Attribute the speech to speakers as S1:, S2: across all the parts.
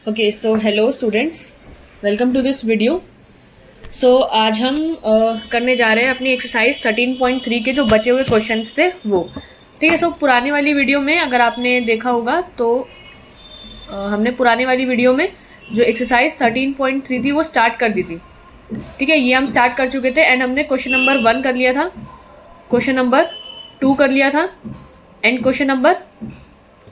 S1: Okay so hello students, welcome to this video. So आज हम करने जा रहे हैं अपनी एक्सरसाइज 13.3 के जो बचे हुए क्वेश्चंस थे वो। ठीक है। सो पुरानी वाली वीडियो में अगर आपने देखा होगा तो हमने पुरानी वाली वीडियो में जो एक्सरसाइज 13.3 थी वो स्टार्ट कर दी थी। ठीक है, ये हम स्टार्ट कर चुके थे एंड हमने क्वेश्चन नंबर 1 कर लिया था, क्वेश्चन नंबर 2 कर लिया था एंड क्वेश्चन नंबर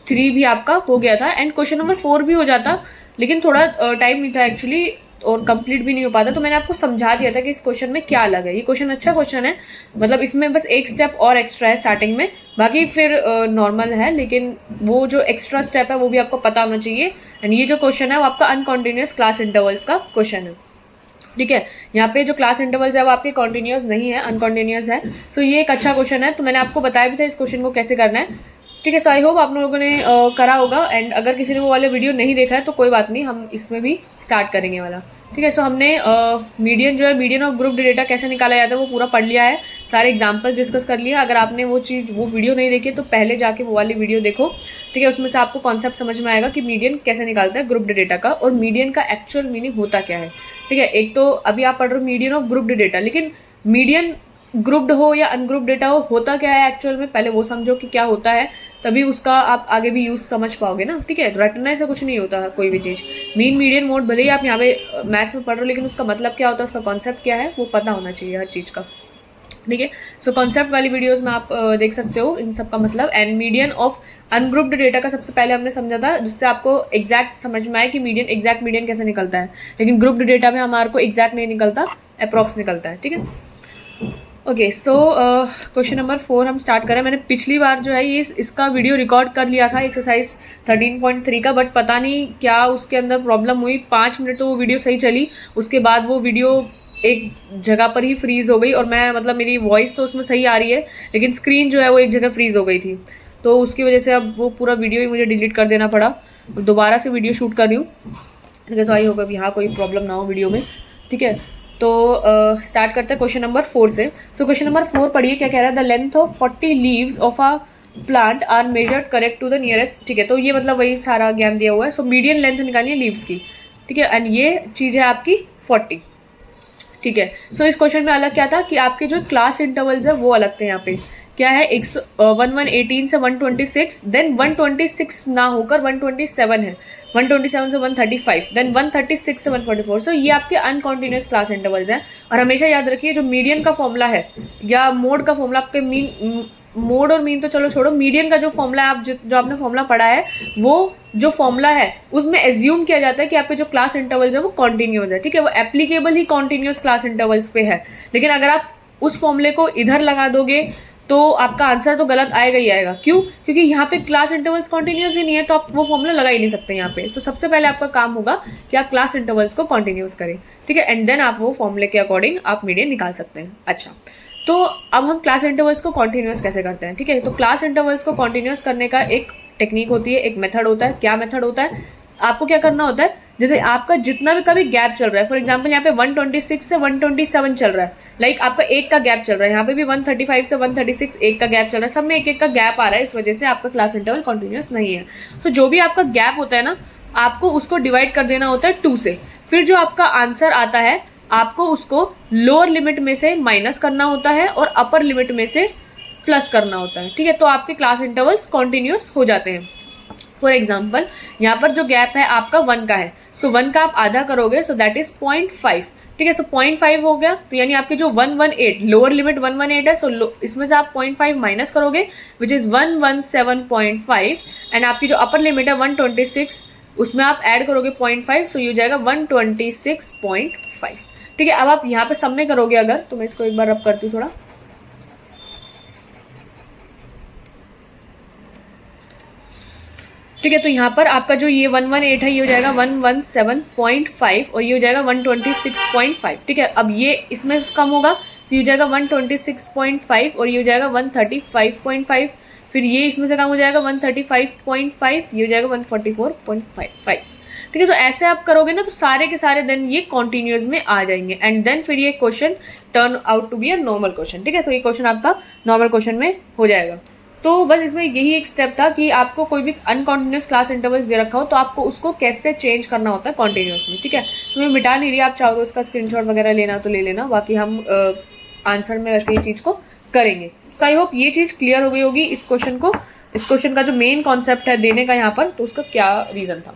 S1: 3 भी आपका हो गया था एंड क्वेश्चन नंबर 4 भी हो जाता, लेकिन थोड़ा टाइम नहीं था एक्चुअली और कंप्लीट भी नहीं हो पाता। तो मैंने आपको समझा दिया था कि इस क्वेश्चन में क्या अलग है। ये क्वेश्चन अच्छा क्वेश्चन है, मतलब इसमें बस एक स्टेप और एक्स्ट्रा है स्टार्टिंग में, बाकी फिर नॉर्मल है, लेकिन वो जो एक्स्ट्रा स्टेप है वो भी आपको पता होना चाहिए। एंड ये जो क्वेश्चन है वो आपका अनकॉन्टिन्यूस क्लास इंटरवल्स का क्वेश्चन है। ठीक है, यहाँ पे जो क्लास इंटरवल्स है वो आपके कॉन्टिन्यूस नहीं है, अनकॉन्टिन्यूस है। सो ये एक अच्छा क्वेश्चन है, तो मैंने आपको बताया भी था इस क्वेश्चन को कैसे करना है। ठीक है, सो आई होप आप लोगों ने करा होगा एंड अगर किसी ने वो वाले वीडियो नहीं देखा है तो कोई बात नहीं, हम इसमें भी स्टार्ट करेंगे वाला। ठीक है, सो हमने मीडियन जो है, मीडियन ऑफ ग्रुप डेटा कैसे निकाला जाता है वो पूरा पढ़ लिया है, सारे एग्जाम्पल्स डिस्कस कर लिया। अगर आपने वो वीडियो नहीं देखी तो पहले जाके वो वाली वीडियो देखो। ठीक है, उसमें से आपको कॉन्सेप्ट समझ में आएगा कि मीडियन कैसे निकालता है ग्रुप डेटा का और मीडियन का एक्चुअल मीनिंग होता क्या है। ठीक है, एक तो अभी आप पढ़ रहे हो मीडियन ऑफ ग्रुप डेटा, लेकिन मीडियन ग्रुप्ड हो या अनग्रुप डेटा हो, होता क्या है एक्चुअल में, पहले वो समझो कि क्या होता है, तभी उसका आप आगे भी यूज समझ पाओगे ना। ठीक है, रटने से कुछ नहीं होता है कोई भी चीज। मीन मीडियन मोड भले ही आप यहाँ पे मैथ्स में पढ़ रहे हो, लेकिन उसका मतलब क्या होता है, उसका कॉन्सेप्ट क्या है वो पता होना चाहिए हर चीज का। ठीक है, सो कॉन्सेप्ट वाली वीडियोस में आप देख सकते हो इन सब का मतलब। And median of ungrouped data का सबसे पहले हमने समझा था, जिससे आपको एग्जैक्ट समझ में आए कि मीडियन एग्जैक्ट मीडियन कैसे निकलता है, लेकिन ग्रुप्ड डेटा में हमारे को एग्जैक्ट नहीं निकलता, अप्रॉक्स निकलता है। ठीक है, ओके सो क्वेश्चन नंबर 4 हम स्टार्ट करें। मैंने पिछली बार जो है ये इसका वीडियो रिकॉर्ड कर लिया था एक्सरसाइज 13.3 का, बट पता नहीं क्या उसके अंदर प्रॉब्लम हुई। 5 मिनट तो वो वीडियो सही चली, उसके बाद वो वीडियो एक जगह पर ही फ्रीज हो गई और मैं मतलब मेरी वॉइस तो उसमें सही आ रही है, लेकिन स्क्रीन जो है वो एक जगह फ्रीज हो गई थी, तो उसकी वजह से अब वो पूरा वीडियो ही मुझे डिलीट कर देना पड़ा। दोबारा से वीडियो शूट कर रही हूँ। ठीक है, सो आई होगा अब यहाँ कोई प्रॉब्लम ना हो वीडियो में। ठीक है, तो स्टार्ट करते हैं क्वेश्चन नंबर 4 से। सो क्वेश्चन नंबर 4 पढ़िए क्या कह रहा है। The length of 40 leaves of a plant are measured correct to the nearest. ठीक है, तो ये मतलब वही सारा ज्ञान दिया हुआ है। सो मीडियन लेंथ निकालिए लीव्स की। ठीक है, एंड ये चीज है आपकी 40। ठीक है, सो इस क्वेश्चन में अलग क्या था कि आपके जो क्लास इंटरवल्स है वो अलग थे। यहाँ पे क्या है, 1118 से 126, देन 126 ना होकर 127 है, 127 से 135, देन 136 से 144। सो ये आपके अनकॉन्टिन्यूस क्लास इंटरवल्स हैं। और हमेशा याद रखिए जो मीडियन का फॉर्मूला है या मोड का फॉर्मूला, आपके मीन मोड और मीन तो चलो छोड़ो, मीडियन का जो फॉर्मूला है, आप जो आपने फॉर्मूला पढ़ा है, वो जो फॉर्मूला है उसमें एज्यूम किया जाता है कि आपके जो क्लास इंटरवल्स है वो कॉन्टिन्यूस है। ठीक है, वो एप्लीकेबल ही कॉन्टिन्यूस क्लास इंटरवल्स पे है, लेकिन अगर आप उस फॉर्मूले को इधर लगा दोगे तो आपका आंसर तो गलत आएगा ही आएगा। क्यों? क्योंकि यहाँ पे क्लास इंटरवल्स कॉन्टिन्यूस ही नहीं है, तो आप वो फॉर्मूला लगा ही नहीं सकते यहाँ पे। तो सबसे पहले आपका काम होगा कि आप क्लास इंटरवल्स को कॉन्टिन्यूस करें। ठीक है, एंड देन आप वो फॉर्मूले के अकॉर्डिंग आप मीडियन निकाल सकते हैं। अच्छा, तो अब हम क्लास इंटरवल्स को कॉन्टिन्यूस कैसे करते हैं। ठीक है, तो क्लास इंटरवल्स को कॉन्टिन्यूस करने का एक टेक्निक होती है, एक मेथड होता है। क्या मेथड होता है? आपको क्या करना होता है, जैसे आपका जितना भी कभी गैप चल रहा है, फॉर एग्जांपल यहाँ पे 126 से 127 चल रहा है, लाइक आपका एक का गैप चल रहा है, यहाँ पे भी 135 से 136 एक का गैप चल रहा है, सब में एक एक का गैप आ रहा है, इस वजह से आपका क्लास इंटरवल कॉन्टिन्यूस नहीं है। तो जो भी आपका गैप होता है ना, आपको उसको डिवाइड कर देना होता है 2 से। फिर जो आपका आंसर आता है आपको उसको लोअर लिमिट में से माइनस करना होता है और अपर लिमिट में से प्लस करना होता है। ठीक है, तो आपके क्लास इंटरवल्स कॉन्टिन्यूस हो जाते हैं। फॉर एग्जाम्पल यहाँ पर जो गैप है आपका 1 का है, सो 1 का आप आधा करोगे, सो दैट इज 0.5। ठीक है, सो 0.5 हो गया, तो यानी आपकी जो 118 लोअर लिमिट 118 है, सो इसमें से आप 0.5 माइनस करोगे, विच इज 117.5, एंड आपकी जो अपर लिमिट है 126, उसमें आप ऐड करोगे 0.5, सो ये हो जाएगा 126.5। ठीक है, अब आप यहाँ पे सम में करोगे अगर, तो मैं इसको एक बार रब करती हूँ थोड़ा। ठीक है, तो यहाँ पर आपका जो ये 118 है ये हो जाएगा 117.5 और ये हो जाएगा 126.5। ठीक है, अब ये इसमें कम होगा तो ये हो जाएगा 126.5 और ये हो जाएगा 135.5, फिर ये इसमें से कम हो जाएगा 135.5, ये हो जाएगा 144.5। ठीक है, तो ऐसे आप करोगे ना तो सारे के सारे देन ये कॉन्टिन्यूस में आ जाएंगे एंड देन फिर ये question turn out to be a normal question. ठीक है, तो ये क्वेश्चन आपका नॉर्मल क्वेश्चन में हो जाएगा। तो बस इसमें यही एक स्टेप था कि आपको कोई भी अनकॉन्टिन्यूस क्लास इंटरवल्स दे रखा हो तो आपको उसको कैसे चेंज करना होता है कॉन्टिन्यूस में, ठीक है। तो मैं मिटा नहीं रही, आप चाहो तो उसका स्क्रीनशॉट वगैरह लेना तो ले लेना, बाकी हम आंसर में वैसे ही चीज़ को करेंगे। सो आई होप ये चीज़ क्लियर हो गई होगी इस क्वेश्चन का जो मेन कॉन्सेप्ट है देने का यहाँ पर, तो उसका क्या रीज़न था।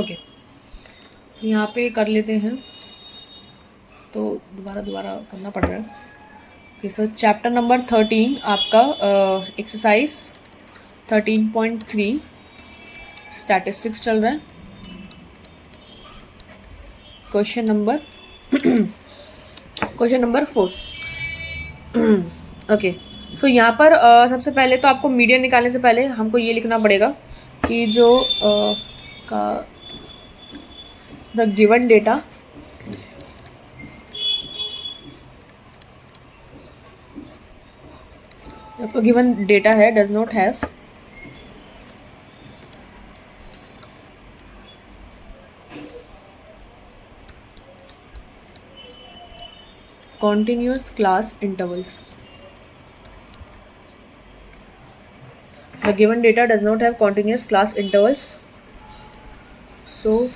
S1: ओके, तो यहाँ पे कर लेते हैं, तो दोबारा करना पड़ रहा है। ओके, सो चैप्टर नंबर 13 आपका एक्सरसाइज 13.3 स्टैटिस्टिक्स चल रहा है। Question number 4। ओके, सो यहाँ पर सबसे पहले तो आपको मीडियन निकालने से पहले हमको ये लिखना पड़ेगा कि जो द गिवन डेटा आपको गिवन डेटा है does not have continuous class intervals. The given data does not have continuous class intervals, so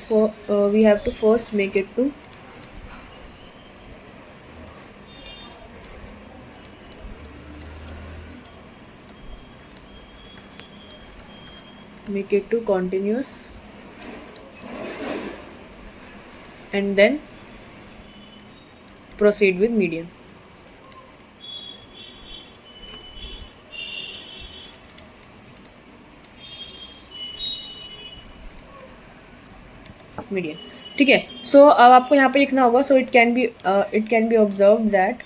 S1: we have to first make it to continuous and then proceed with median. Median, ठीक है। सो अब आपको यहाँ पे लिखना होगा, so it can be observe that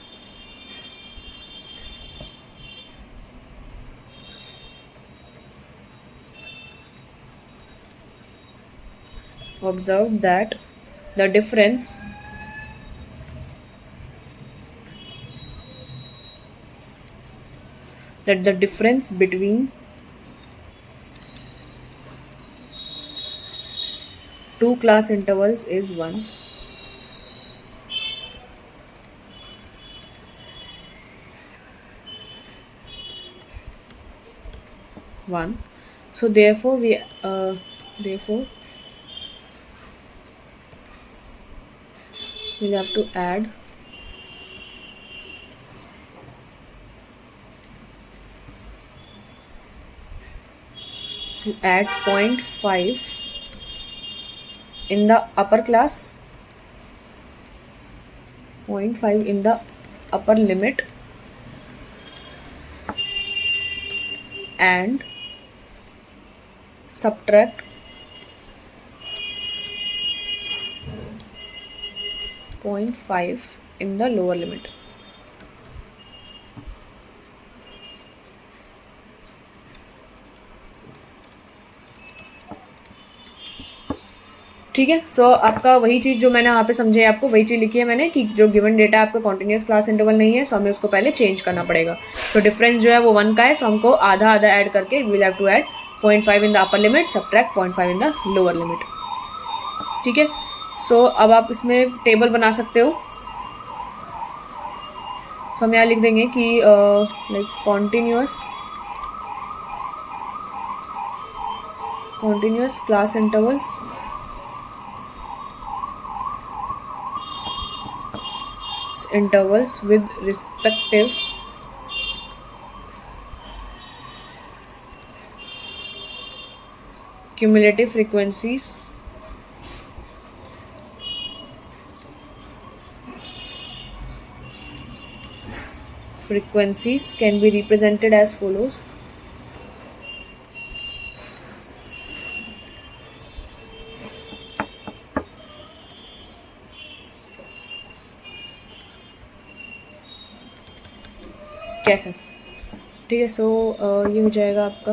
S1: the difference between two class intervals is 1. So therefore we'll have to add to add 0.5 in the upper class, 0.5 in the upper limit, and subtract 0.5 in the lower limit. ठीक है। सो आपका वही चीज़ जो मैंने यहाँ पे समझे, आपको वही चीज़ लिखी है मैंने कि जो गिवन डेटा आपका कॉन्टिन्यूस क्लास इंटरवल नहीं है, सो हमें उसको पहले चेंज करना पड़ेगा। तो डिफरेंस जो है वो 1 का है, सो हमको आधा ऐड करके we will have to add 0.5 in the upper limit, subtract 0.5 in the lower limit. ठीक है। सो अब आप इसमें टेबल बना सकते हो। सो हम यहाँ लिख देंगे कि like continuous class intervals with respective cumulative frequencies can be represented as follows. कैसे? ठीक है। सो ये हो जाएगा आपका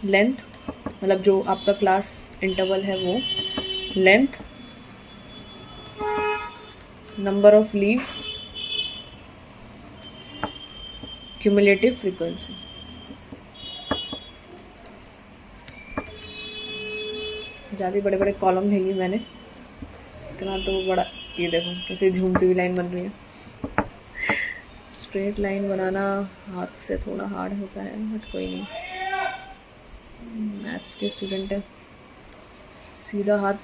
S1: लेंथ, मतलब जो आपका क्लास इंटरवल है वो length, number of leaves, cumulative frequency. ज़्यादा बड़े बड़े कॉलम ले लिए मैंने, इतना तो बड़ा ये देखो कैसे झूमती हुई लाइन बन रही है। स्ट्रेट लाइन बनाना हाथ से थोड़ा हार्ड होता है, बट कोई नहीं, मैथ्स के स्टूडेंट है। सीधा हाथ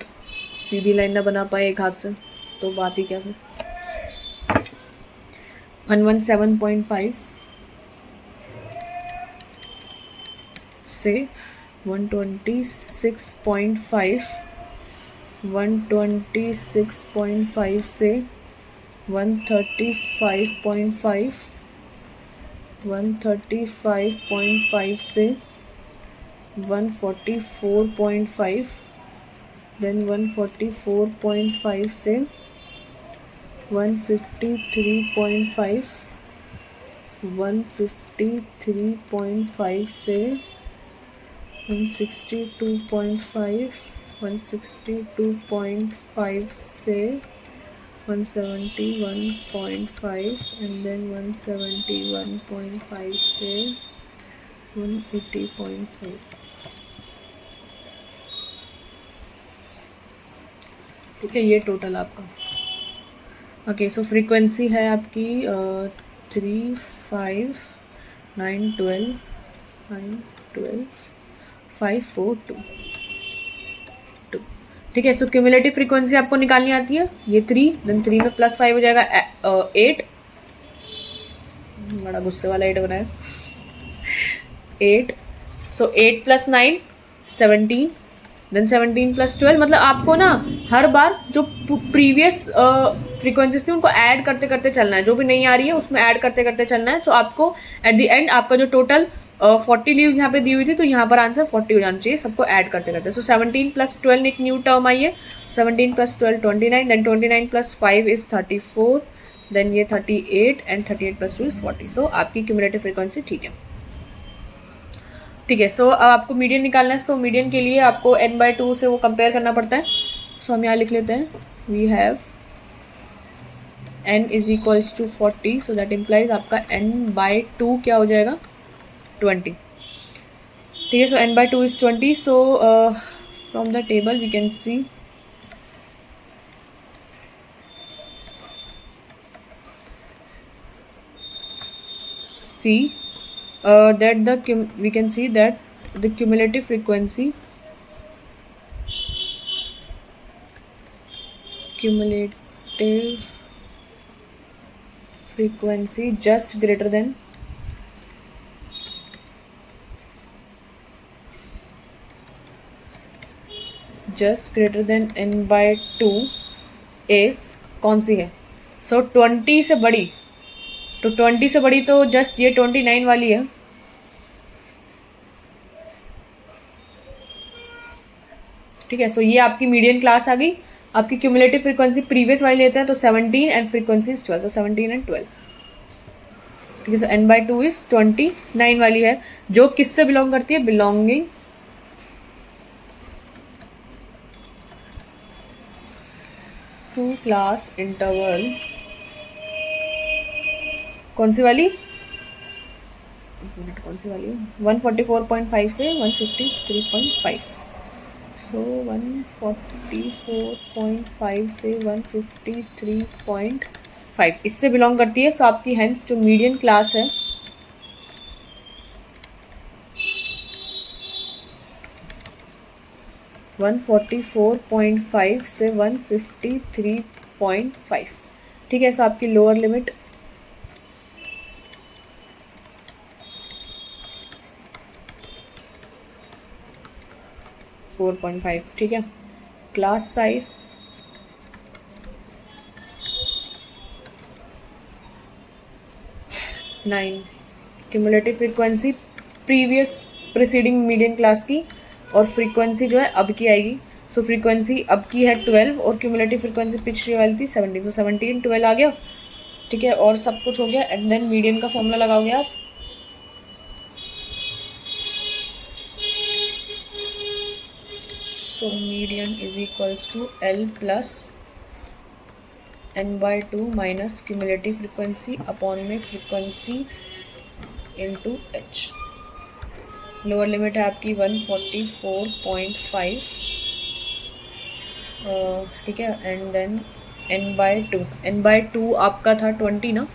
S1: सीधी लाइन ना बना पाए एक हाथ से तो बात ही क्या फिर। 117.5 से 126.5, 126.5 से 135.5, 135.5 से 144.5, देन 144.5 से 153.5, 153.5 से 162.5, 162.5 से 171.5, and then 171.5 से 180.5। ठीक है, ये टोटल आपका। ओके, सो फ्रीक्वेंसी है आपकी 3, 5, 9, 12, 5, 4, 2। ठीक है, सो क्यूमुलेटिव फ्रीक्वेंसी आपको निकालनी आती है, ये 3, देन 3 में +5 हो जाएगा 8, बड़ा गुस्से वाला 8 बनाया, 8, सो 8 + 9 17, देन 17 + 12, मतलब आपको ना हर बार जो प्रीवियस फ्रीक्वेंसीज थी उनको ऐड करते करते चलना है, जो भी नहीं आ रही है उसमें ऐड करते करते चलना है। तो आपको एट द एंड आपका जो टोटल 40 लीव यहाँ पे दी हुई थी, तो यहाँ पर आंसर 40 हो जाना चाहिए सबको ऐड करते करते। सो 17 + 12 एक न्यू टर्म आई है, 17 + 12 29, देन 29 + 5 इज 34, देन ये 38, एंड 38 + 2 इज 40। सो आपकी क्यूमुलेटिव फ्रीक्वेंसी ठीक है। ठीक है, सो अब आपको मीडियन निकालना है। सो मीडियन के लिए आपको n/2 से वो कंपेयर करना पड़ता है। सो हम यहाँ लिख लेते हैं, we have n = 40, so that implies आपका n/2 क्या हो जाएगा, 20। ठीक है, so n/2 is 20। So from the table we can see that we can see that the cumulative frequency just greater than n/2 is कौन सी है? सो 20 से बड़ी, तो 20 से बड़ी तो जस्ट ये 29 वाली है। ठीक है, सो ये आपकी मीडियन क्लास आ गई। आपकी क्यूमुलेटिव फ्रीक्वेंसी प्रीवियस वाली लेते हैं तो 17 एंड फ्रीक्वेंसी इज 12, तो 17 एंड 12। ठीक है, सो n/2 इज 29 वाली है, जो किससे बिलोंग करती है, बिलोंगिंग टू क्लास इंटरवल। कौन सी वाली, कौन सी वाली है, 144.5 से 153.5। सो 144.5 से 153.5 इससे बिलोंग करती है। सो आपकी हेंस जो मीडियन क्लास है, - 144.5 से 153.5। ठीक है, सो आपकी लोअर लिमिट 4.5। ठीक है, class size 9, cumulative frequency preceding median class की, और फ्रीक्वेंसी जो है अब की आएगी। सो फ्रीक्वेंसी अब की है 12 और क्यूमुलेटिव फ्रीक्वेंसी पिछली वाली थी 17, तो 17 12 आ गया। ठीक है, और सब कुछ हो गया, एंड देन मीडियन का फॉर्मूला लगाओगे आप, so median is equals to L plus n/2 minus cumulative frequency upon में frequency into h। Lower limit है आपकी 144.5। ठीक है, एंड देन n/2 आपका था 20 ना,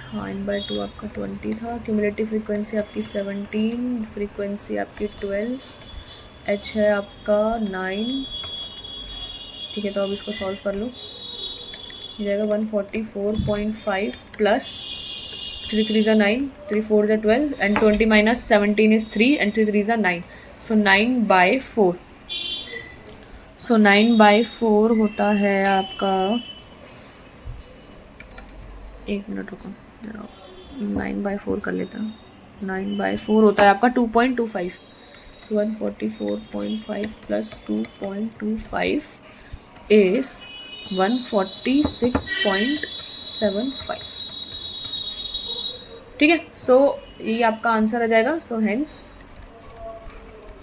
S1: हाँ n/2 आपका 20 था। क्यूमुलेटिव फ्रीक्वेंसी आपकी 17, फ्रीक्वेंसी आपकी 12, h है आपका 9। ठीक है, तो अब इसको सॉल्व कर लो, हो जाएगा 144.5 प्लस 3 3 ज़ा 9, 3 4 ज़ा 12 एंड 20 माइनस 17 इज 3 एंड 3 3 ज़ा 9, सो 9/4। सो 9/4 होता है आपका, एक मिनट रुको, 9/4 कर लेता हूँ। 9/4 होता है आपका 2.25। 144.5 प्लस 2.25 इज 146.75। ठीक है, सो ये आपका आंसर आ जाएगा। सो हेंस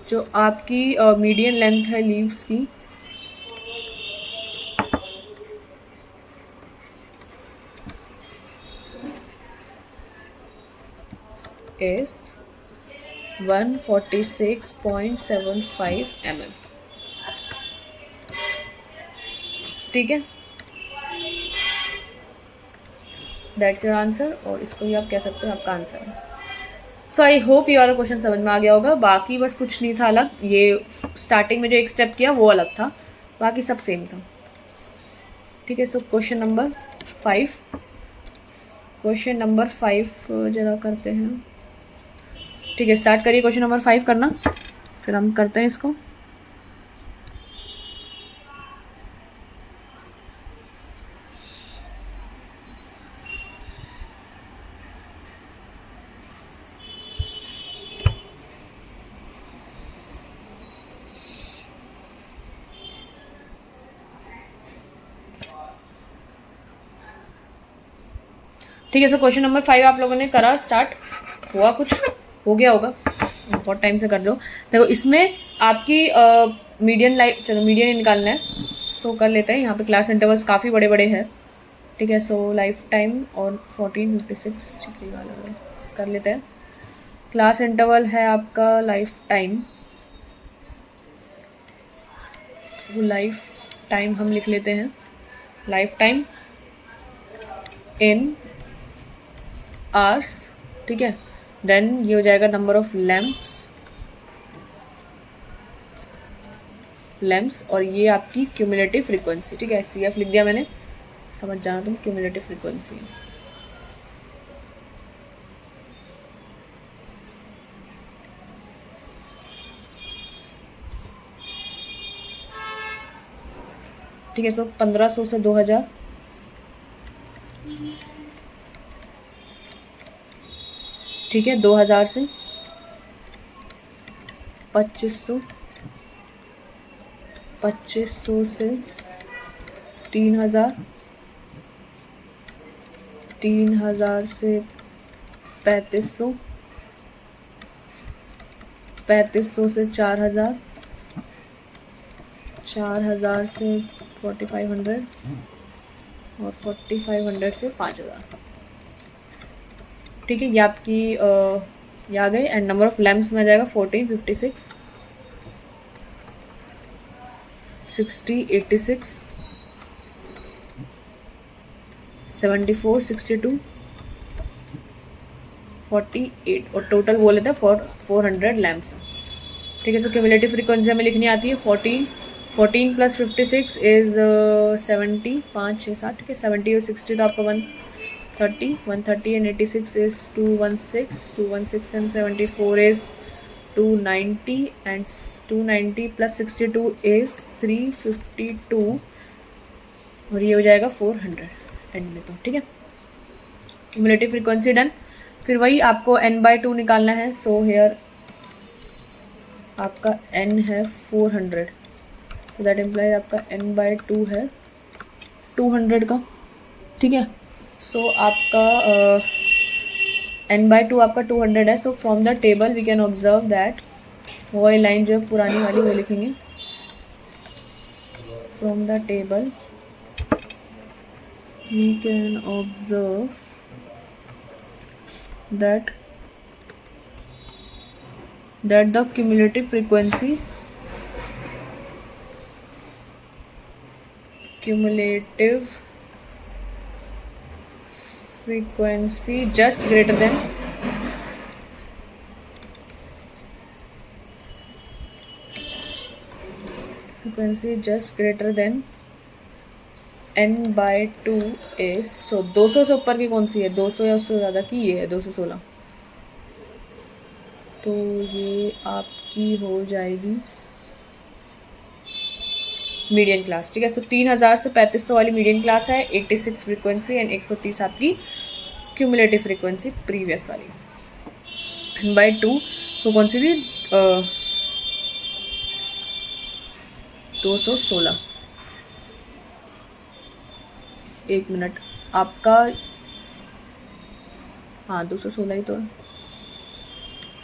S1: जो आपकी मीडियन लेंथ है लीव्स की इज 146.75 mm। ठीक है, दैट्स योर आंसर, और इसको भी आप कह सकते हो आपका आंसर है। सो आई होप ये वाला क्वेश्चन समझ में आ गया होगा। बाकी बस कुछ नहीं था अलग, ये स्टार्टिंग में जो एक स्टेप किया वो अलग था, बाकी सब सेम था। ठीक है, so question number 5, question number 5 जरा करते हैं। ठीक है, स्टार्ट करिए क्वेश्चन नंबर 5 करना, फिर हम करते हैं इसको। ठीक है, सो क्वेश्चन नंबर 5 आप लोगों ने करा स्टार्ट, हुआ कुछ, हो गया होगा, बहुत टाइम से कर लो। देखो इसमें आपकी मीडियन लाइफ, चलो मीडियन ही निकालना है, सो कर लेते हैं। यहाँ पे क्लास इंटरवल्स काफ़ी बड़े बड़े हैं। ठीक है, सो लाइफ टाइम और 1456 ठीक वाला कर लेते हैं। क्लास इंटरवल है आपका लाइफ टाइम, वो लाइफ टाइम हम लिख लेते हैं, लाइफ टाइम इन आवर्स। ठीक है, देन ये हो जाएगा नंबर ऑफ लैम्प्स, और ये आपकी क्यूमुलेटिव फ्रीक्वेंसी। ठीक है, CF लिख दिया मैंने, समझ जाना तुम, क्यूमुलेटिव फ्रीक्वेंसी। ठीक है, सो 1500 से 2000, ठीक है, 2000 से 2500, 2500 से 3000, 3000 से 3500, 3500 से 4000, 4000 से 4500 और 4500 से 5000। ठीक है, ये आपकी ये आ गए, एंड नंबर ऑफ लैम्प्स में आ जाएगा 40, 56, 60, 86, 74, 62, 48, और टोटल बोले थे 400 लैम्प्स। ठीक है, सो क्यूमुलेटिव फ्रीक्वेंसी हमें लिखनी आती है 14 प्लस 56 इज 70, 5 6 7। ठीक है, 70 और 60 तो आपका 130 and 86 is 216 and 74 is 290 and 290 plus 62 is 352, और ये हो जाएगा 400 एंड में। तो ठीक है, क्यूमुलेटिव फ्रीक्वेंसी डन। फिर वही आपको n/2 निकालना है। सो हेयर आपका n है 400, तो दैट इम्प्लाई आपका n/2 है 200 का। ठीक है, सो आपका n/2 आपका 200 है। So from the table we can observe that, वो लाइन जो पुरानी वाली वो लिखेंगे, from the table we can observe that the cumulative frequency cumulative frequency just greater than frequency just greater than n/2 is, so 200 से ऊपर की कौन सी है, 200 या उससे ज़्यादा की ये है 216, तो ये आपकी हो जाएगी मीडियन क्लास। ठीक है, तो 3000 से 3500 वाली मीडियन क्लास है, 86 फ्रीक्वेंसी एंड 130 आपकी क्यूमुलेटिव फ्रीक्वेंसी प्रीवियस वाली। n/2 तो कौन सी थी, 216। एक मिनट, आपका हाँ 216 ही तो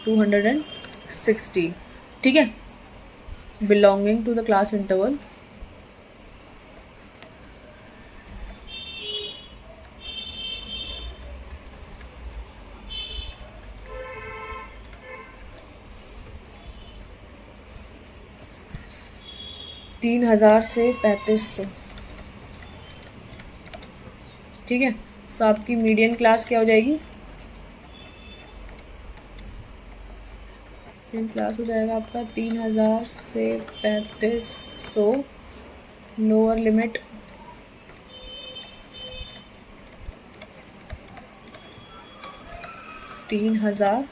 S1: 260। ठीक है, belonging to the class interval तीन 3000 से 3500। ठीक है, सो आपकी मीडियन क्लास क्या हो जाएगी, मीडियन क्लास हो जाएगा आपका 3000 से 3500, lower limit 3000,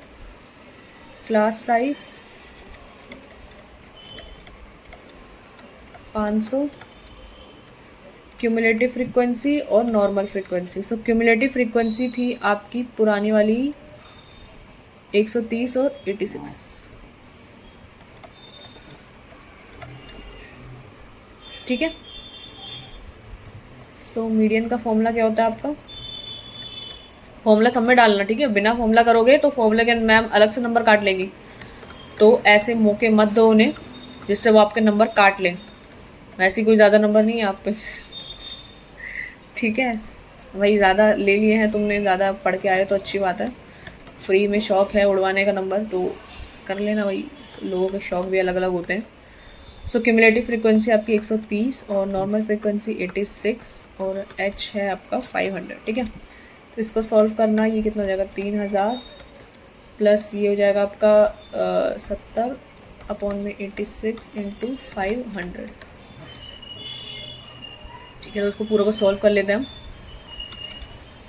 S1: class size 500, cumulative frequency और normal frequency. So cumulative frequency थी आपकी पुरानी वाली 130 और 86। ठीक है, सो मीडियन का फॉर्मूला क्या होता है आपका, फॉर्मूला सब में डालना। ठीक है, बिना फॉर्मूला करोगे तो फॉर्मूला के मैम अलग से नंबर काट लेगी, तो ऐसे मौके मत दो उन्हें जिससे वो आपके नंबर काट लें। वैसे कोई ज़्यादा नंबर नहीं है आप पे। ठीक है, वही ज़्यादा ले लिए हैं तुमने, ज़्यादा पढ़ के आए तो अच्छी बात है, फ्री में शौक है उड़वाने का नंबर तो कर लेना, वही लोगों के शौक भी अलग अलग होते हैं। सो क्यूमुलेटिव फ्रीक्वेंसी आपकी 130 और नॉर्मल फ्रीक्वेंसी 86 और एच है आपका 500। ठीक है, तो इसको सॉल्व करना, ये कितना हो जाएगा 3000 प्लस ये हो जाएगा आपका 70/86 इंटू 500। ठीक है, तो उसको पूरा को सॉल्व कर लेते हैं हम।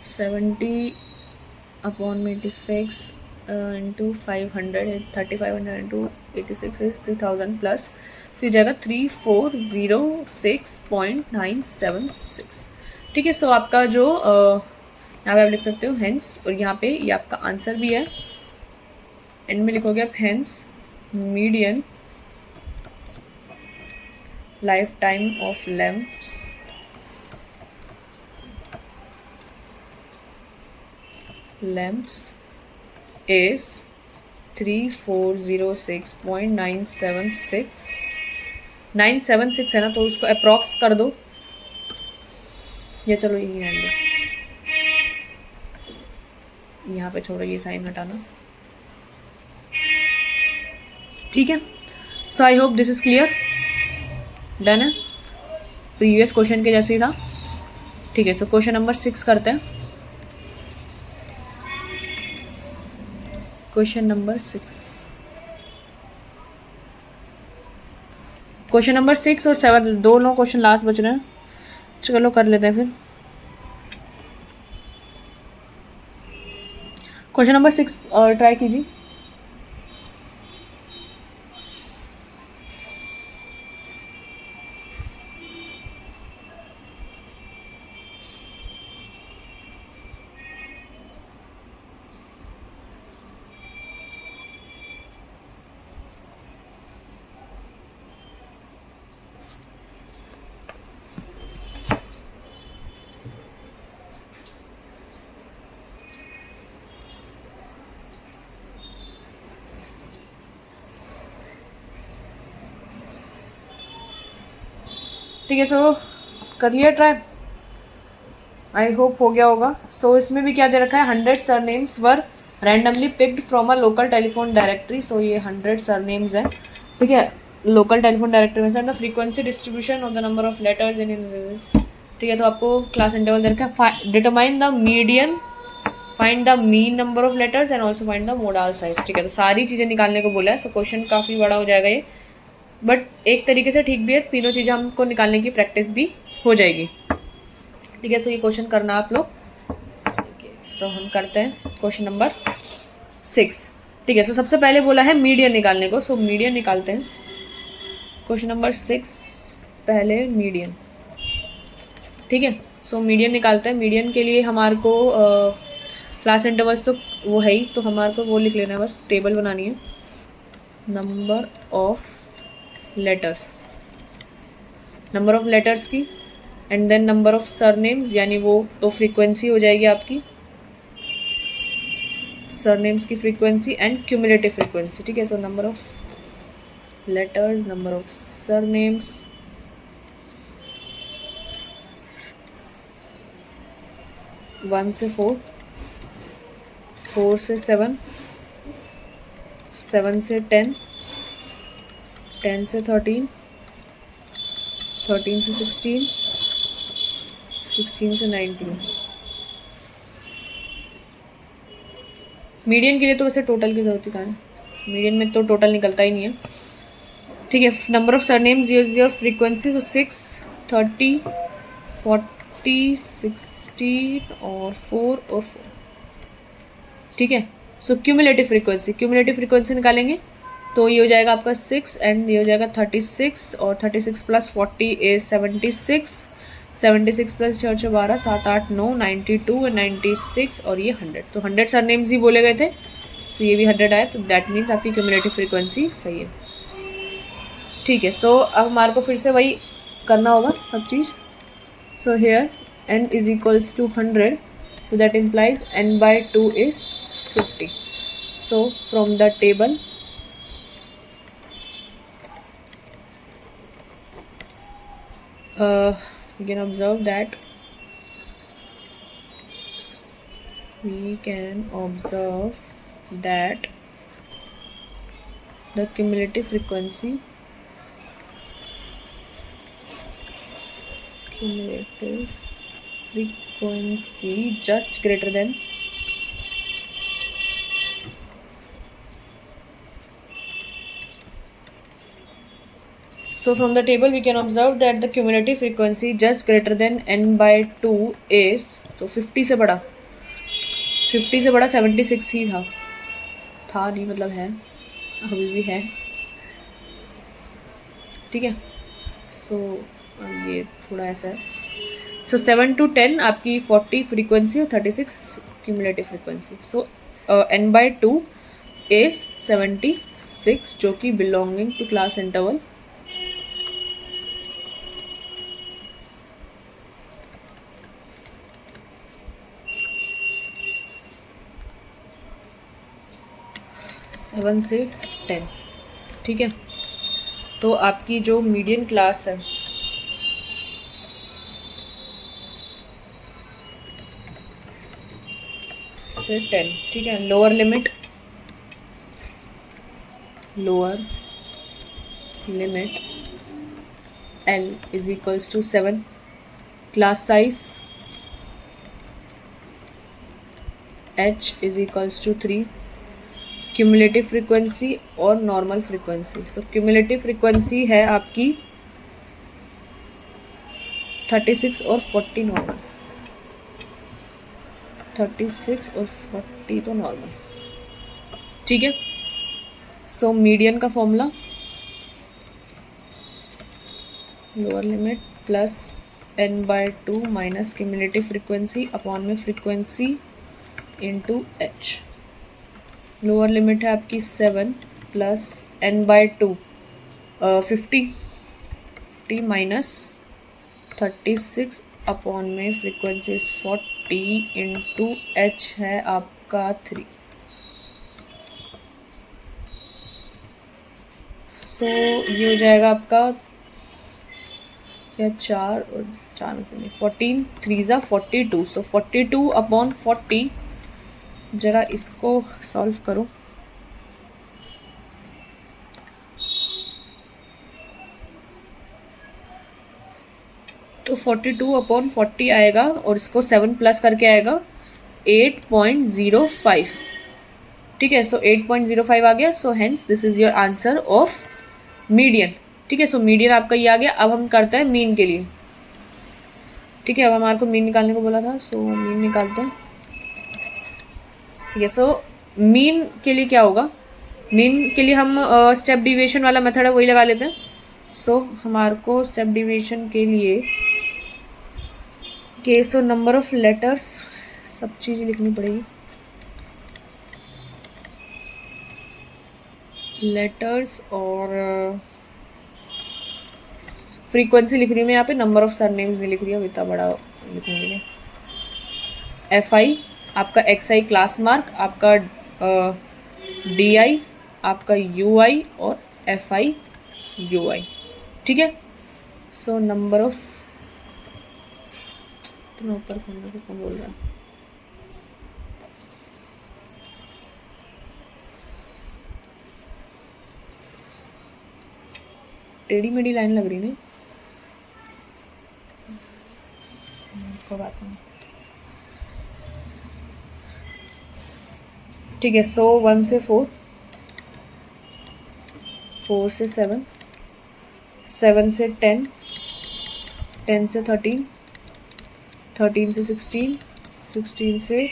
S1: 70/86 इंटू 500, 3500 इंटू 86 इज 3000 प्लस, तो ये जाएगा 3406.976। ठीक है, सो आपका जो यहाँ पे आप लिख सकते हो हेंस, और यहाँ पे ये आपका आंसर भी है, एंड में लिखोगे आप hence median life time of lamps is 3406.976 है ना, तो उसको अप्रॉक्स कर दो, या चलो यही रहने दो, यहाँ पे छोड़ो, ये साइन हटाना। ठीक है, so I hope this is clear, done है, प्रीवियस क्वेश्चन के जैसे ही था। ठीक है, सो क्वेश्चन नंबर 6 करते हैं। क्वेश्चन नंबर 6, क्वेश्चन नंबर 6 और 7 दोनों क्वेश्चन लास्ट बच रहे हैं, चलो कर लेते हैं फिर। क्वेश्चन नंबर 6 ट्राई कीजिए। ठीक है, सो कर लिया ट्राई, आई होप हो गया होगा। सो इसमें भी क्या दे रखा है, 100 surnames were randomly picked from a local telephone directory. So ये 100 सरनेम्स हैं। ठीक है, लोकल टेलीफोन डायरेक्टरी में the frequency distribution of the number of letters in English. ठीक है, तो आपको क्लास इंटरवल दे रखा है। Determine the median, find the mean number of letters and also find the modal size. ठीक है, तो सारी चीज़ें निकालने को बोला है। सो क्वेश्चन काफ़ी बड़ा हो जाएगा ये, बट एक तरीके से ठीक भी है, तीनों चीज़ें हमको निकालने की प्रैक्टिस भी हो जाएगी। ठीक है, तो ये क्वेश्चन करना आप लोग। सो हम करते हैं क्वेश्चन नंबर 6। ठीक है, सो सबसे पहले बोला है मीडियन निकालने को। सो मीडियन निकालते हैं। क्वेश्चन नंबर 6 पहले मीडियन। ठीक है, सो मीडियन निकालते हैं। मीडियन के लिए हमारे को क्लास इंटरवल्स तो वो है ही, तो हमारे को वो लिख लेना है, बस टेबल बनानी है। Number of letters, number of letters की, and then number of surnames, यानी वो तो फ्रीक्वेंसी हो जाएगी आपकी, सरनेम्स की फ्रीक्वेंसी एंड क्यूमुलेटिव फ्रीक्वेंसी। ठीक है, so number of letters, number of surnames, 1 से 4, 4 से 7, 7 से 10, 10 से 13, 13 से 16, 16 से 19। मीडियन के लिए तो वैसे टोटल की जरूरत ही कहाँ है, मीडियन में तो टोटल निकलता ही नहीं है। ठीक है, number of surnames is your frequency, तो 6, 30, 40, 60 और 4 और 4। ठीक है, सो क्यूमुलेटिव फ्रीक्वेंसी, क्यूमुलेटिव फ्रीक्वेंसी निकालेंगे तो ये हो जाएगा आपका 6 एंड ये हो जाएगा 36, और 36 प्लस 40 इज 76, 76 प्लस 4 से 12, 7 8 9, 92 और 96 और ये 100। तो 100 सरनेम्स ही बोले गए थे, तो ये भी 100 आया, तो दैट मीन्स आपकी क्यूमुलेटिव फ्रीक्वेंसी सही है। ठीक है, सो अब हमारे को फिर से वही करना होगा सब चीज़। So here n is equals to 100, so that implies n by 2 is 50. So from the table we can observe that the cumulative frequency just greater than so from the table we can observe that the cumulative frequency just greater than n by 2 is, तो 50 से बड़ा, 50 से बड़ा 76 ही था नहीं, मतलब है, अभी भी है। ठीक है, सो ये थोड़ा ऐसा है। सो 7 to 10 आपकी 40 फ्रीक्वेंसी और 36 cumulative frequency. So n by 2 is 76, जो कि बिलोंगिंग टू क्लास इंटरवल 7 से 10। ठीक है, तो आपकी जो मीडियन क्लास है से 10। ठीक है, lower limit L is equals to 7, class size H is equals to 3, cumulative frequency और normal frequency. So cumulative frequency है आपकी 36 और 40 नॉर्मल, 36 और 40 तो नॉर्मल। ठीक है, सो मीडियन का formula lower limit plus n by 2 minus cumulative frequency upon में frequency into h। Lower limit है आपकी 7 plus n by 2 50 minus 36 upon में फ्रीक्वेंसी 40 इंटू h है आपका 3। सो ये हो जाएगा आपका क्या 4 और 4 में 14, 3 ज़ा 42। सो 42 अपॉन 40, ज़रा इसको सॉल्व करो। तो 42/40 आएगा और इसको 7 प्लस करके आएगा 8.05। ठीक है, सो 8.05 आ गया। So hence this is your answer of median. ठीक है, सो मीडियन आपका ये आ गया। अब हम करते हैं मीन के लिए। ठीक है, अब हमारे को मीन निकालने को बोला था, सो मीन निकालते हैं। ठीक है, सो मीन के लिए क्या होगा, मीन के लिए हम स्टेप डिविएशन वाला मेथड है वही लगा लेते हैं। सो हमारे को स्टेप डिविएशन के लिए केस और नंबर ऑफ लेटर्स सब चीज़ें लिखनी पड़ेगी। लेटर्स और फ्रीक्वेंसी लिख रही हूँ मैं यहाँ पे, नंबर ऑफ सरनेम्स नहीं लिख रही हूँ, इतना बड़ा लिखूंगी। FI आपका XI क्लास मार्क, आपका DI आपका UI और FI UI। ठीक है, सो नंबर ऑफ, तुम्हें ऊपर खोलने को कौन बोल रहा है? टेढ़ी मेढ़ी लाइन लग रही नहीं, कोई बात नहीं। ठीक है, सो 1 से 4, 4 से 7, 7 से 10, 10 से 13, 13 से 16, 16 से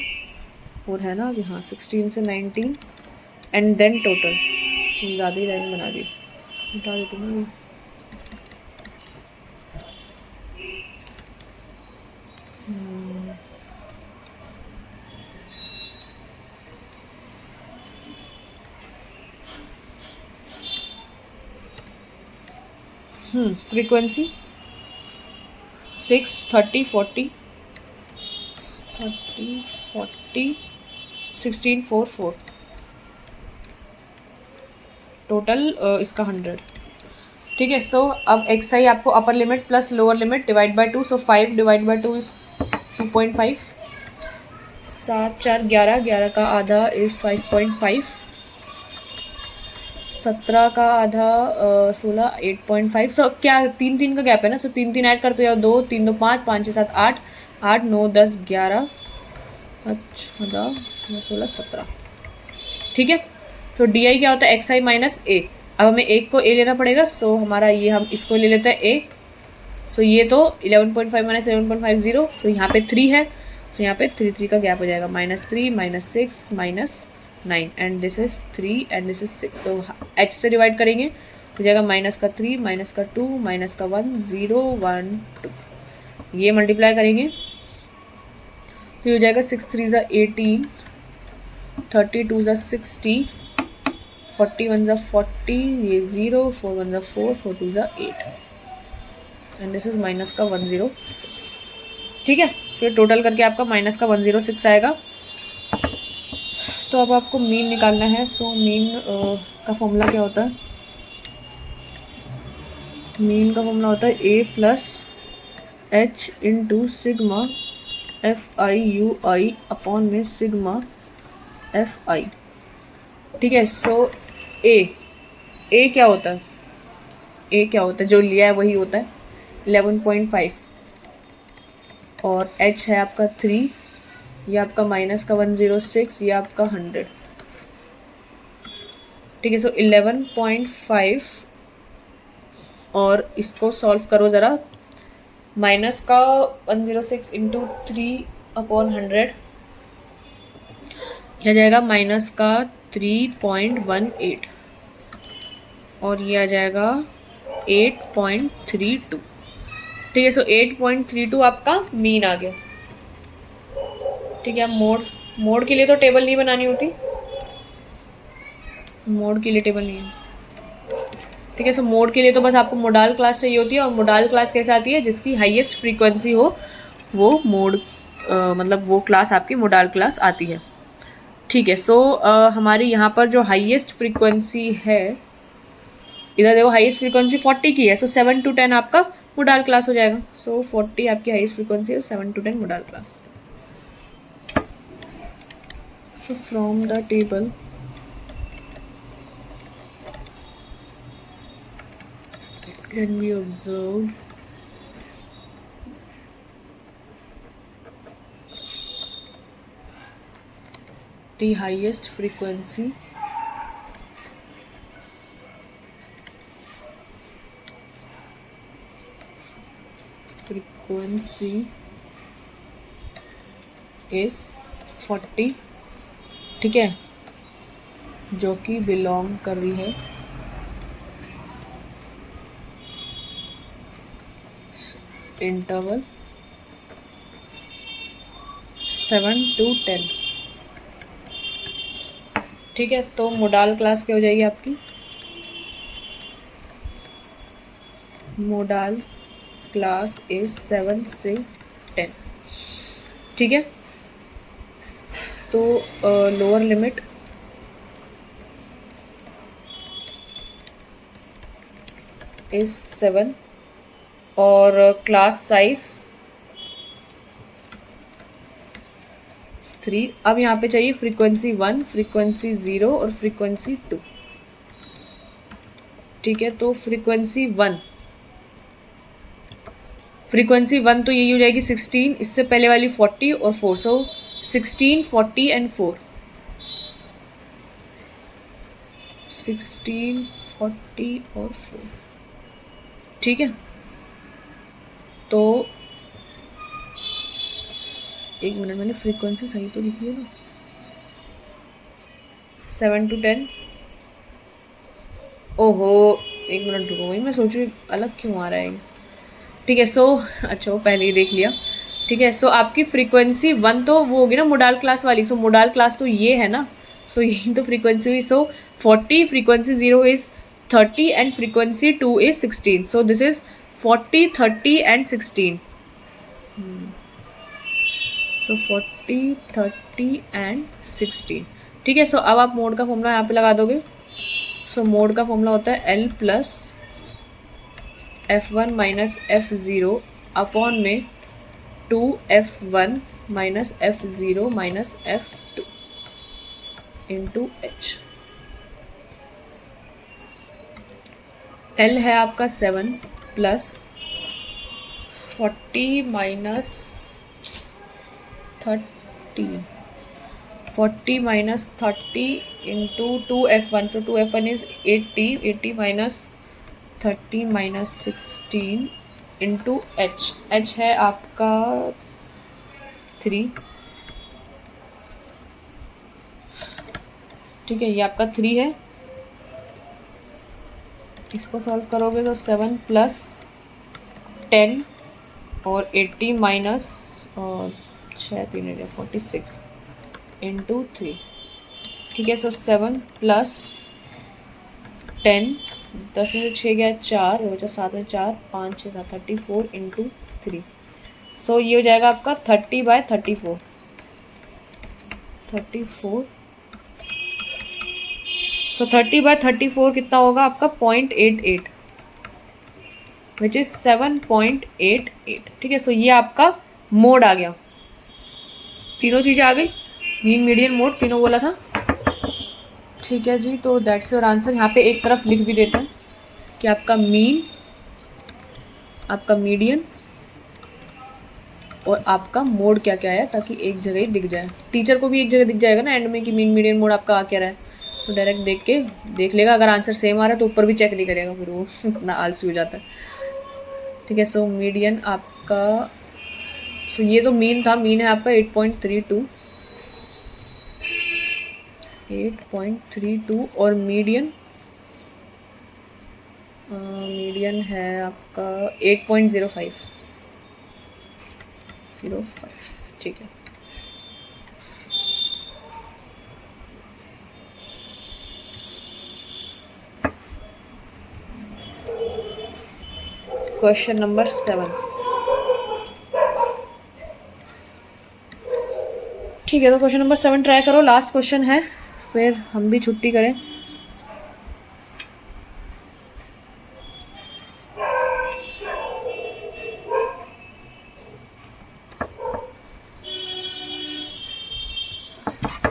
S1: और है ना हाँ 16 से 19 एंड देन टोटल। ज़्यादा ही लाइन बना दी, उठा देती हूँ। फ्रीक्वेंसी 6, 30, 40, 16, 4, 4 टोटल इसका 100। ठीक है, सो अब XI आपको upper limit plus lower limit divide by 2, so 5 divide by 2 is 2.5, 7 4 11, 11 का आधा इज 5.5, 17 का आधा 16 8.5। सो क्या 3 3 का गैप है ना, सो 3 3 ऐड करते जाओ, 2 3 2 5 5 6 7 8 8 9 10 11 14 16 17। ठीक है, सो DI क्या होता है, XI माइनस A। अब हमें एक को A लेना पड़ेगा, सो हमारा ये हम इसको ले लेते हैं A। सो ये तो 11.5 माइनस 11.50, सो यहाँ पे 3 है, सो यहाँ पे 3 3 का गैप हो जाएगा, -3 -6 -9 and this is 3 and this is 6। So H से डिवाइड करेंगे हो जाएगा -3 -2 -1 0 1 2। ये मल्टीप्लाई करेंगे तो हो जाएगा 6 3 ज़ा 18, 32 ज़ा 60, 41 ज़ा 40, ये 0, 4 1 ज़ा 4, 4 2 ज़ा 8 एंड दिस इज माइनस का 106। ठीक है, सो टोटल करके आपका माइनस का 106 आएगा। तो अब आपको मीन निकालना है। सो मीन का फॉर्मूला क्या होता है, मीन का फॉर्मूला होता है A plus H into sigma FI/UI upon में सिग्मा FI। ठीक है, सो A क्या होता है, A क्या होता है, जो लिया है वही होता है 11.5 और H है आपका 3, ये आपका माइनस का 106, ये आपका 100। ठीक है, सो 11.5 और इसको सॉल्व करो ज़रा, माइनस का 106 इंटू 3/100 यह जाएगा माइनस का 3.18 और ये आ जाएगा 8.32। ठीक है, सो 8.32 आपका मीन आ गया। ठीक है, मोड के लिए तो टेबल नहीं बनानी होती, मोड के लिए टेबल नहीं है। ठीक है, सो मोड के लिए तो बस आपको मोडाल क्लास चाहिए होती है, और मोडाल क्लास कैसे आती है, जिसकी हाईएस्ट फ्रीक्वेंसी हो वो मोड मतलब वो क्लास आपकी मोडाल क्लास आती है। ठीक है, सो हमारे यहाँ पर जो हाईएस्ट फ्रीक्वेंसी है, इधर देखो हाईएस्ट फ्रीक्वेंसी 40 की है, सो 7 to 10 आपका मोडाल क्लास हो जाएगा। सो 40 आपकी हाईएस्ट फ्रीक्वेंसी है, 7 to 10 modal class. So from the table it can be observed the highest frequency is 40, ठीक है, जो कि बिलोंग कर रही है इंटरवल 7 to 10, ठीक है। तो मोडाल क्लास क्या हो जाएगी आपकी? मोडाल क्लास इज 7 से 10, ठीक है। तो लोअर लिमिट इज 7 और क्लास साइज 3। अब यहाँ पे चाहिए फ्रीक्वेंसी 1, फ्रीक्वेंसी 0 और फ्रीक्वेंसी 2, ठीक है। तो फ्रीक्वेंसी 1 तो यही हो जाएगी 16, इससे पहले वाली 40 और 4, सो 16, 40 एंड 4, 16, 40 और 4, ठीक है। तो एक मिनट, मैंने फ्रीक्वेंसी सही तो लिखी है ना, 7 to 10। ओहो, एक मिनट रुको, वही मैं सोचूँ अलग क्यों आ रहा है, ठीक है। सो अच्छा, वो पहले ही देख लिया, ठीक है। सो आपकी फ्रीक्वेंसी 1 तो वो होगी ना मोडाल क्लास वाली, सो मोडाल क्लास तो ये है ना, सो यही तो फ्रीक्वेंसी हुई। सो 40, frequency 0 is 30 and frequency 2 is 16, so this is 40, 30 and 16, so 40, 30 and 16, ठीक है। सो अब आप मोड का फॉर्मूला यहाँ पे लगा दोगे। सो मोड का फॉर्मूला होता है L plus F1 minus F0 upon में 2F1 minus F0 minus F2 into H। L है आपका 7 plus 40 minus 30, 40 minus 30 into 2F1, तो 2F1 is 80, 80 minus 30 minus 16 into H। H है आपका 3, ठीक है, ये आपका 3 है। इसको सॉल्व करोगे तो 7 प्लस 10 और 80 माइनस 6, 3 46 इंटू 3, ठीक है। सो 7 प्लस 10, 10 में से 6 गया 4, बचा 7 में 4, 5 6 7 34 इंटू 3, सो ये हो जाएगा आपका 30/34, 34। सो 30/34 कितना होगा आपका 0.88, विच इज 7.88, ठीक है। सो ये आपका मोड आ गया, तीनों चीज़ें आ गई, मीन मीडियन मोड तीनों बोला था, ठीक है जी। तो दैट्स योर आंसर। यहाँ पे एक तरफ लिख भी देते हैं कि आपका मीन, आपका मीडियन और आपका मोड क्या क्या है, ताकि एक जगह ही दिख जाए, टीचर को भी एक जगह दिख जाएगा ना एंड में कि मीन मीडियन मोड आपका आ क्या रहा है, तो डायरेक्ट देख के देख लेगा। अगर आंसर सेम आ रहा है तो ऊपर भी चेक नहीं करेगा, फिर वो इतना आलसी हो जाता है, ठीक है। सो मीडियन आपका, सो ये तो मीन था, मीन है आपका 8.32, 8.32 और मीडियन, मीडियन है आपका 8.05, ठीक है। क्वेश्चन नंबर 7, ठीक है। तो क्वेश्चन नंबर 7 ट्राई करो, लास्ट क्वेश्चन है, फिर हम भी छुट्टी करें।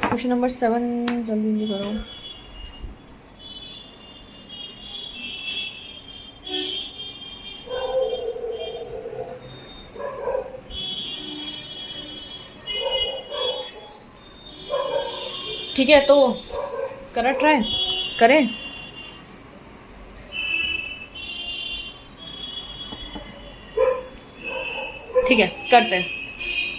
S1: क्वेश्चन नंबर 7 जल्दी जल्दी करो। ठीक है, तो करा ट्राई करें। ठीक है, करते हैं।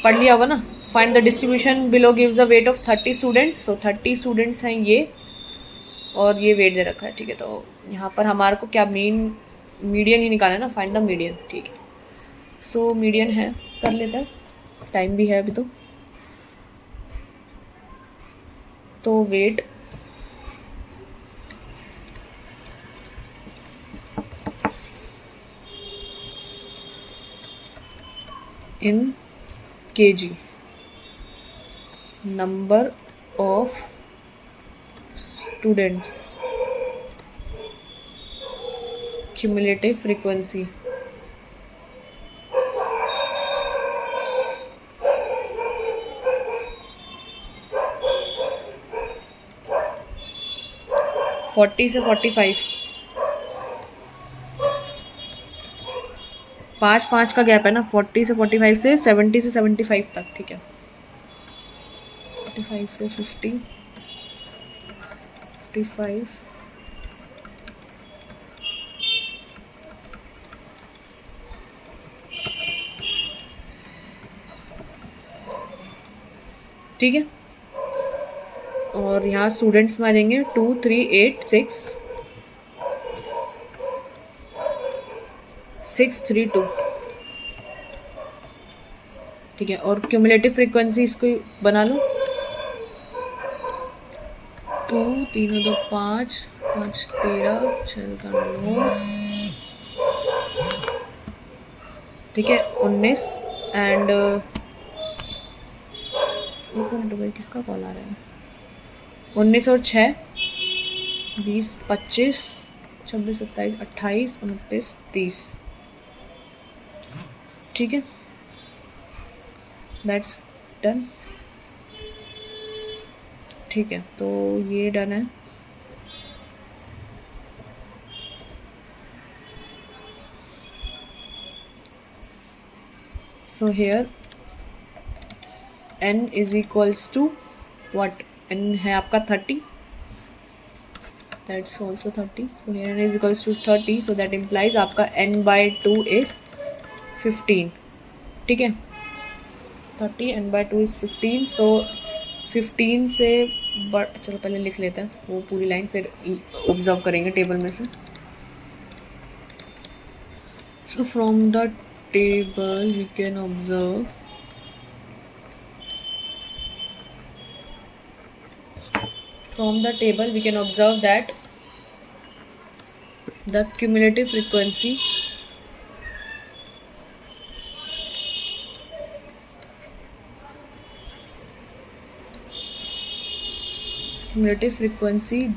S1: पढ़ लिया होगा ना। Find the distribution below gives the weight of 30 students. So 30 students हैं ये, और ये वेट दे रखा है। ठीक है, तो यहाँ पर हमारे को क्या मीडियन ही निकालना है ना, फाइंड द मीडियन। ठीक है, सो मीडियन है, कर लेता है, टाइम भी है अभी तो weight in kg, number of students, cumulative frequency, forty से 45, 5 का गैप है ना, 40 से 45 से 70 से 75 तक। ठीक है, 45 से 50, 55, ठीक है। और यहाँ स्टूडेंट्स में आ जाएंगे 2, 3, 8, 6, 3, 2। ठीक है, और क्यूमुलेटिव फ्रीक्वेंसी इसको बना लो, 2, 3, 2, 5, 5, 13, 6, 9। ठीक है, 19 एंड 1 मिनट हो गई, किसका कॉल आ रहा है। 19 और 6, 20, 25, 26, 27, 28, 29, 30। ठीक है, दैट्स डन। ठीक है, तो ये डन है। So here n is equals to what? n है आपका 30, that's also 30, so here n is equals to 30, so that implies आपका n/2 is 15। ठीक है, 30 n/2 is 15, so 15 से चलो पहले लिख लेते हैं वो पूरी लाइन, फिर ऑब्जर्व करेंगे टेबल में से। so from the table we can observe that the cumulative frequency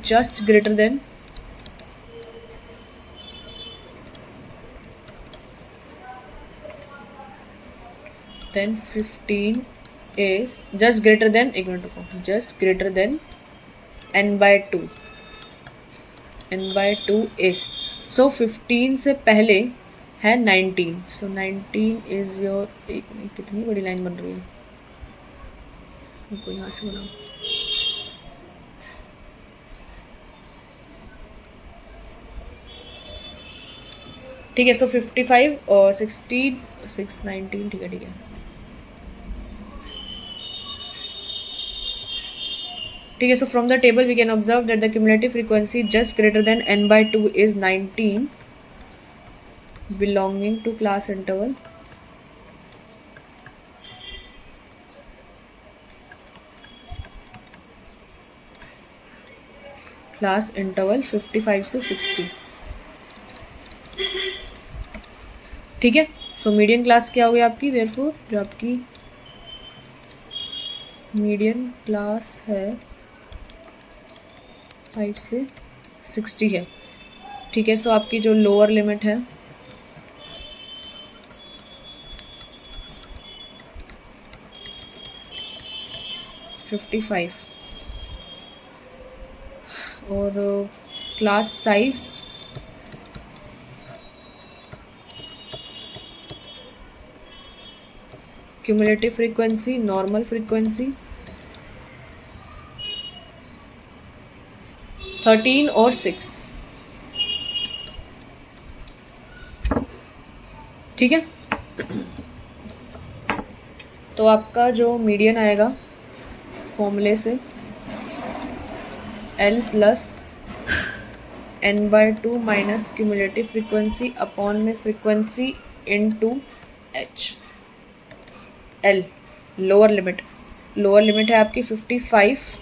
S1: just greater than 15 is just greater than, एक मिनट रुको, just greater than n/2 is, so 15 से पहले है 19, so 19 is your, कितनी बड़ी लाइन बन रही है, यहाँ से बनाओ। ठीक है, सो 55 और 16, 6, 19। ठीक है, ठीक है, so from the table we can observe that the cumulative frequency just greater than n/2 is 19 belonging to class interval class interval 55 से 60। ठीक है, सो मीडियन क्लास क्या हो गई आपकी, देयरफॉर जो आपकी मीडियन क्लास है 5 से 60 है। ठीक है, सो आपकी जो लोअर लिमिट है $55 और class size cumulative frequency, normal frequency 13 और 6, ठीक है। तो आपका जो मीडियन आएगा फॉर्मूले से L plus n/2 minus cumulative frequency upon में frequency into h। L lower limit है आपकी 55,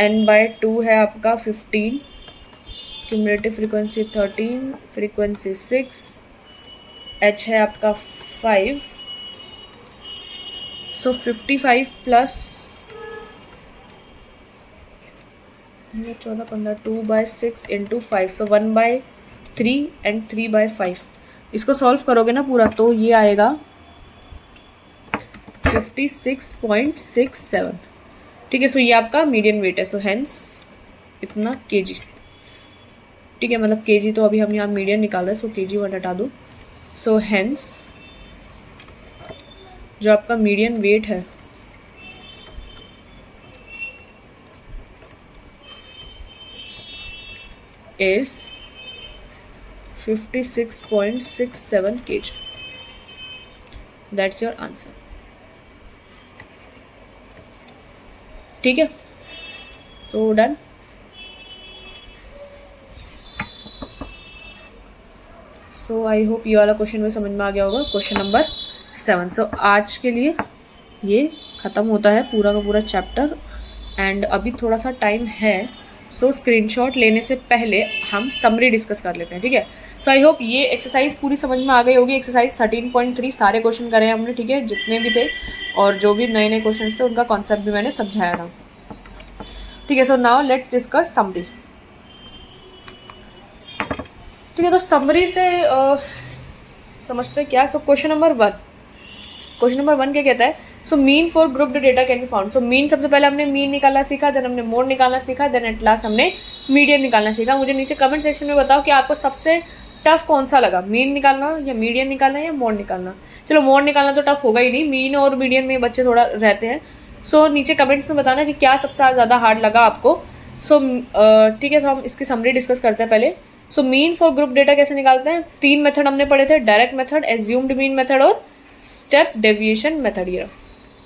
S1: n/2 है आपका 15, क्यूमुलेटिव फ्रीक्वेंसी 13, फ्रीक्वेंसी 6, h है आपका 5। सो 55 प्लस 14 15 2/6 इंटू 5, सो 1/3 एंड 3/5। इसको सॉल्व करोगे ना पूरा तो ये आएगा 56.67, ठीक है। सो ये आपका मीडियन वेट है, सो हेंस इतना kg, ठीक है। मतलब kg तो अभी हम यहाँ मीडियन निकाल रहे हैं, सो kg वर्ड हटा दो। सो हेंस जो आपका मीडियन वेट है is 56.67 kg. That's your answer. ठीक है, so done. So I hope ये वाला क्वेश्चन में समझ में आ गया होगा, क्वेश्चन नंबर 7। सो आज के लिए ये ख़त्म होता है पूरा का पूरा चैप्टर, एंड अभी थोड़ा सा टाइम है, सो स्क्रीनशॉट लेने से पहले हम समरी डिस्कस कर लेते हैं, ठीक है। सो आई होप ये एक्सरसाइज पूरी समझ में आ गई होगी। एक्सरसाइज 13.3 सारे क्वेश्चन करे हमने, ठीक है, जितने भी थे, और जो भी नए नए क्वेश्चन थे उनका कॉन्सेप्ट भी मैंने समझाया था, ठीक है। So now let's discuss summary, ठीक है। तो समरी से समझते क्या। सो क्वेश्चन नंबर 1 क्या कहता है। So mean for grouped data can be found. So mean सबसे पहले हमने मीन निकालना सीखा, देन हमने मोड निकालना सीखा, देन एट लास्ट हमने मीडियन निकालना सीखा। मुझे नीचे कमेंट सेक्शन में बताओ कि आपको सबसे टफ कौन सा लगा, मीन निकालना या मीडियन निकालना या मोड निकालना। चलो मोड निकालना तो टफ होगा ही नहीं, मीन और मीडियन में बच्चे थोड़ा रहते हैं। सो नीचे कमेंट्स में बताना कि क्या सबसे ज़्यादा हार्ड लगा आपको। सो ठीक है, तो हम इसकी समरी डिस्कस करते हैं पहले। So mean for group data कैसे निकालते हैं। 3 मेथड हमने पढ़े थे, direct method, assumed mean method और स्टेप डेविएशन मेथड, ये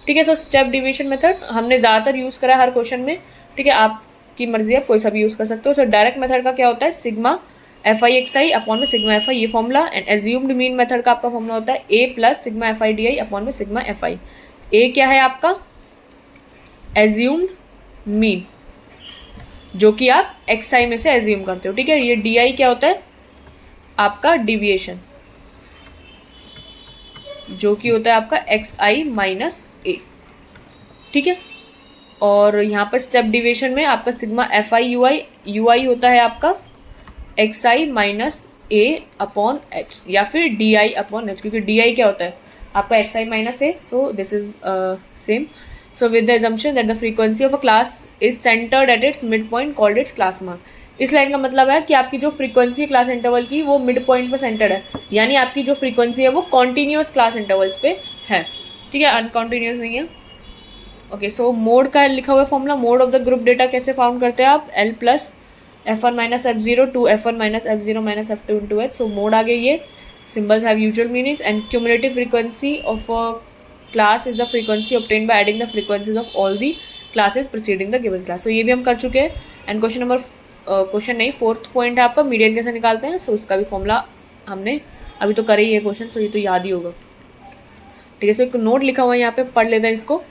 S1: ठीक है। सो स्टेप डेविएशन मेथड हमने ज़्यादातर यूज़ करा है हर क्वेश्चन में, ठीक है। आपकी मर्जी, आप कोई सा भी यूज़ कर सकते हो। सो डायरेक्ट मेथड का क्या होता है, सिग्मा FI/XI अपॉन में सिग्मा FI, ये formula. And assumed mean method का आपका फॉर्मूला होता है A plus sigma FI/DI upon में सिग्मा FI। A क्या है आपका एज्यूम्ड मीन, जो कि आप XI में से एज्यूम करते हो, ठीक है। ये DI क्या होता है आपका डिविएशन, जो कि होता है आपका XI माइनस A, ठीक है। और यहाँ पर स्टेप डिविएशन में आपका सिग्मा FI/UI होता है आपका XI minus A upon H, या फिर DI अपॉन H, क्योंकि DI क्या होता है आपका XI minus A। So this is same. So with the assumption that the frequency of a class is centered at its midpoint called its class mark. इस line का मतलब है कि आपकी जो फ्रीक्वेंसी है क्लास इंटरवल की वो मिड पॉइंट पर सेंटर्ड है, यानी आपकी जो फ्रीक्वेंसी है वो कॉन्टिन्यूस क्लास इंटरवल्स पे है, ठीक है, अनकॉन्टिन्यूस नहीं है। ओके, सो मोड का लिखा हुआ formula, mode of the group data कैसे फाउंड करते हैं आप, L plus F1 minus F0 to F1 minus F0 minus F2 into H। So mode आ गया, ये symbols have usual meanings. And cumulative frequency of class is the frequency obtained by adding the frequencies of all the classes preceding the given class। so ये भी हम कर चुके हैं। And question नहीं, 4th पॉइंट है आपका मीडियन कैसे निकालते हैं। सो इसका भी फॉर्मूला हमने अभी तो करे ही है क्वेश्चन, सो ये तो याद ही होगा, ठीक है। सो एक नोट लिखा हुआ है यहाँ पे, पढ़ लेते हैं इसको।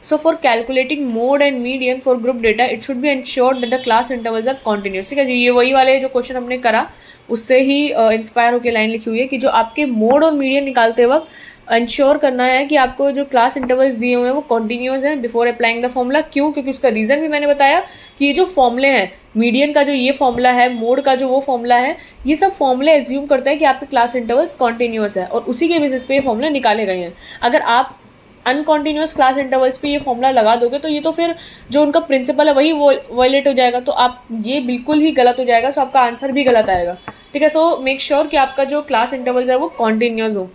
S1: So for calculating mode and median for group data it should be ensured that the class intervals are continuous, ठीक है। ये वही वाले जो क्वेश्चन हमने करा उससे ही इंस्पायर होकर लाइन लिखी हुई है कि जो आपके मोड और मीडियन निकालते वक्त इंश्योर करना है कि आपको जो क्लास इंटरवल्स दिए हुए हैं वो कॉन्टिन्यूस हैं बिफोर अप्लाइंग द फॉर्मूला। क्यों, क्योंकि उसका रीज़न भी मैंने बताया कि ये जो फॉर्मूले हैं, मीडियन का जो ये फॉर्मूला है, मोड का जो वो फॉर्मूला है, ये सब फॉर्मूले एज्यूम करते हैं कि आपके क्लास इंटरवल्स कॉन्टिन्यूस है, और उसी के बेसिस पे ये फॉर्मूले निकाले गए हैं। अगर आप अनकॉन्टिन्यूस क्लास इंटरवल्स पे ये फॉर्मूला लगा दोगे तो ये तो फिर जो उनका प्रिंसिपल है वही वायलेट हो जाएगा, तो आप ये बिल्कुल ही गलत हो जाएगा, सो आपका आंसर भी गलत आएगा, ठीक है। सो मेक श्योर कि आपका जो क्लास इंटरवल्स है वो कॉन्टिन्यूस हो।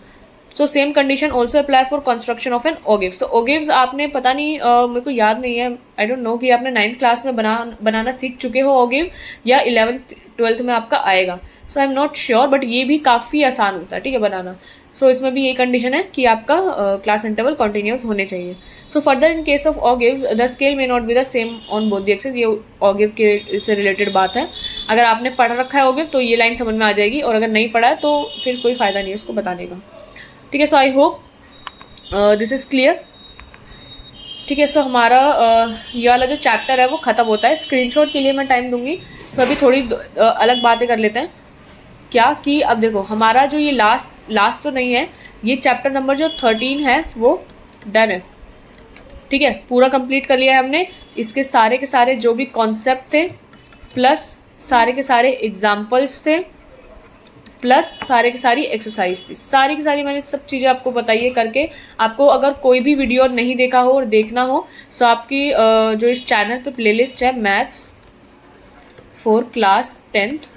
S1: So same condition also apply for construction of an ogives. So ogives आपने पता नहीं, मेरे को याद नहीं है, आई डोंट नो कि आपने 9th क्लास में बनाना सीख चुके हो ओगिव, या 11th 12th में आपका आएगा। So I am not sure, but ये भी काफ़ी आसान होता है, ठीक है, बनाना। सो इसमें भी ये कंडीशन है कि आपका क्लास इंटरवल कंटिन्यूस होने चाहिए। So further in case of ogives the scale may not be the same on both the axes. ये ओगिव के से रिलेटेड बात है। अगर आपने पढ़ रखा है ओगिव तो ये लाइन समझ में आ जाएगी, और अगर नहीं पढ़ा है तो फिर कोई फ़ायदा नहीं है उसको बताने का, ठीक है। So I hope this is clear, ठीक है। सो हमारा ये वाला जो चैप्टर है वो ख़त्म होता है। स्क्रीनशॉट के लिए मैं टाइम दूंगी, तो अभी थोड़ी अलग बातें कर लेते हैं। क्या कि अब देखो, हमारा जो ये लास्ट तो नहीं है, ये चैप्टर नंबर जो 13 है वो डन है, ठीक है, पूरा कंप्लीट कर लिया है हमने। इसके सारे के सारे जो भी कॉन्सेप्ट थे, प्लस सारे के सारे एग्जाम्पल्स थे, प्लस सारे की सारी एक्सरसाइज थी, सारी की सारी मैंने सब चीज़ें आपको बताई है करके। आपको अगर कोई भी वीडियो नहीं देखा हो और देखना हो, तो आपकी जो इस चैनल पे प्लेलिस्ट है मैथ्स फॉर क्लास 10th,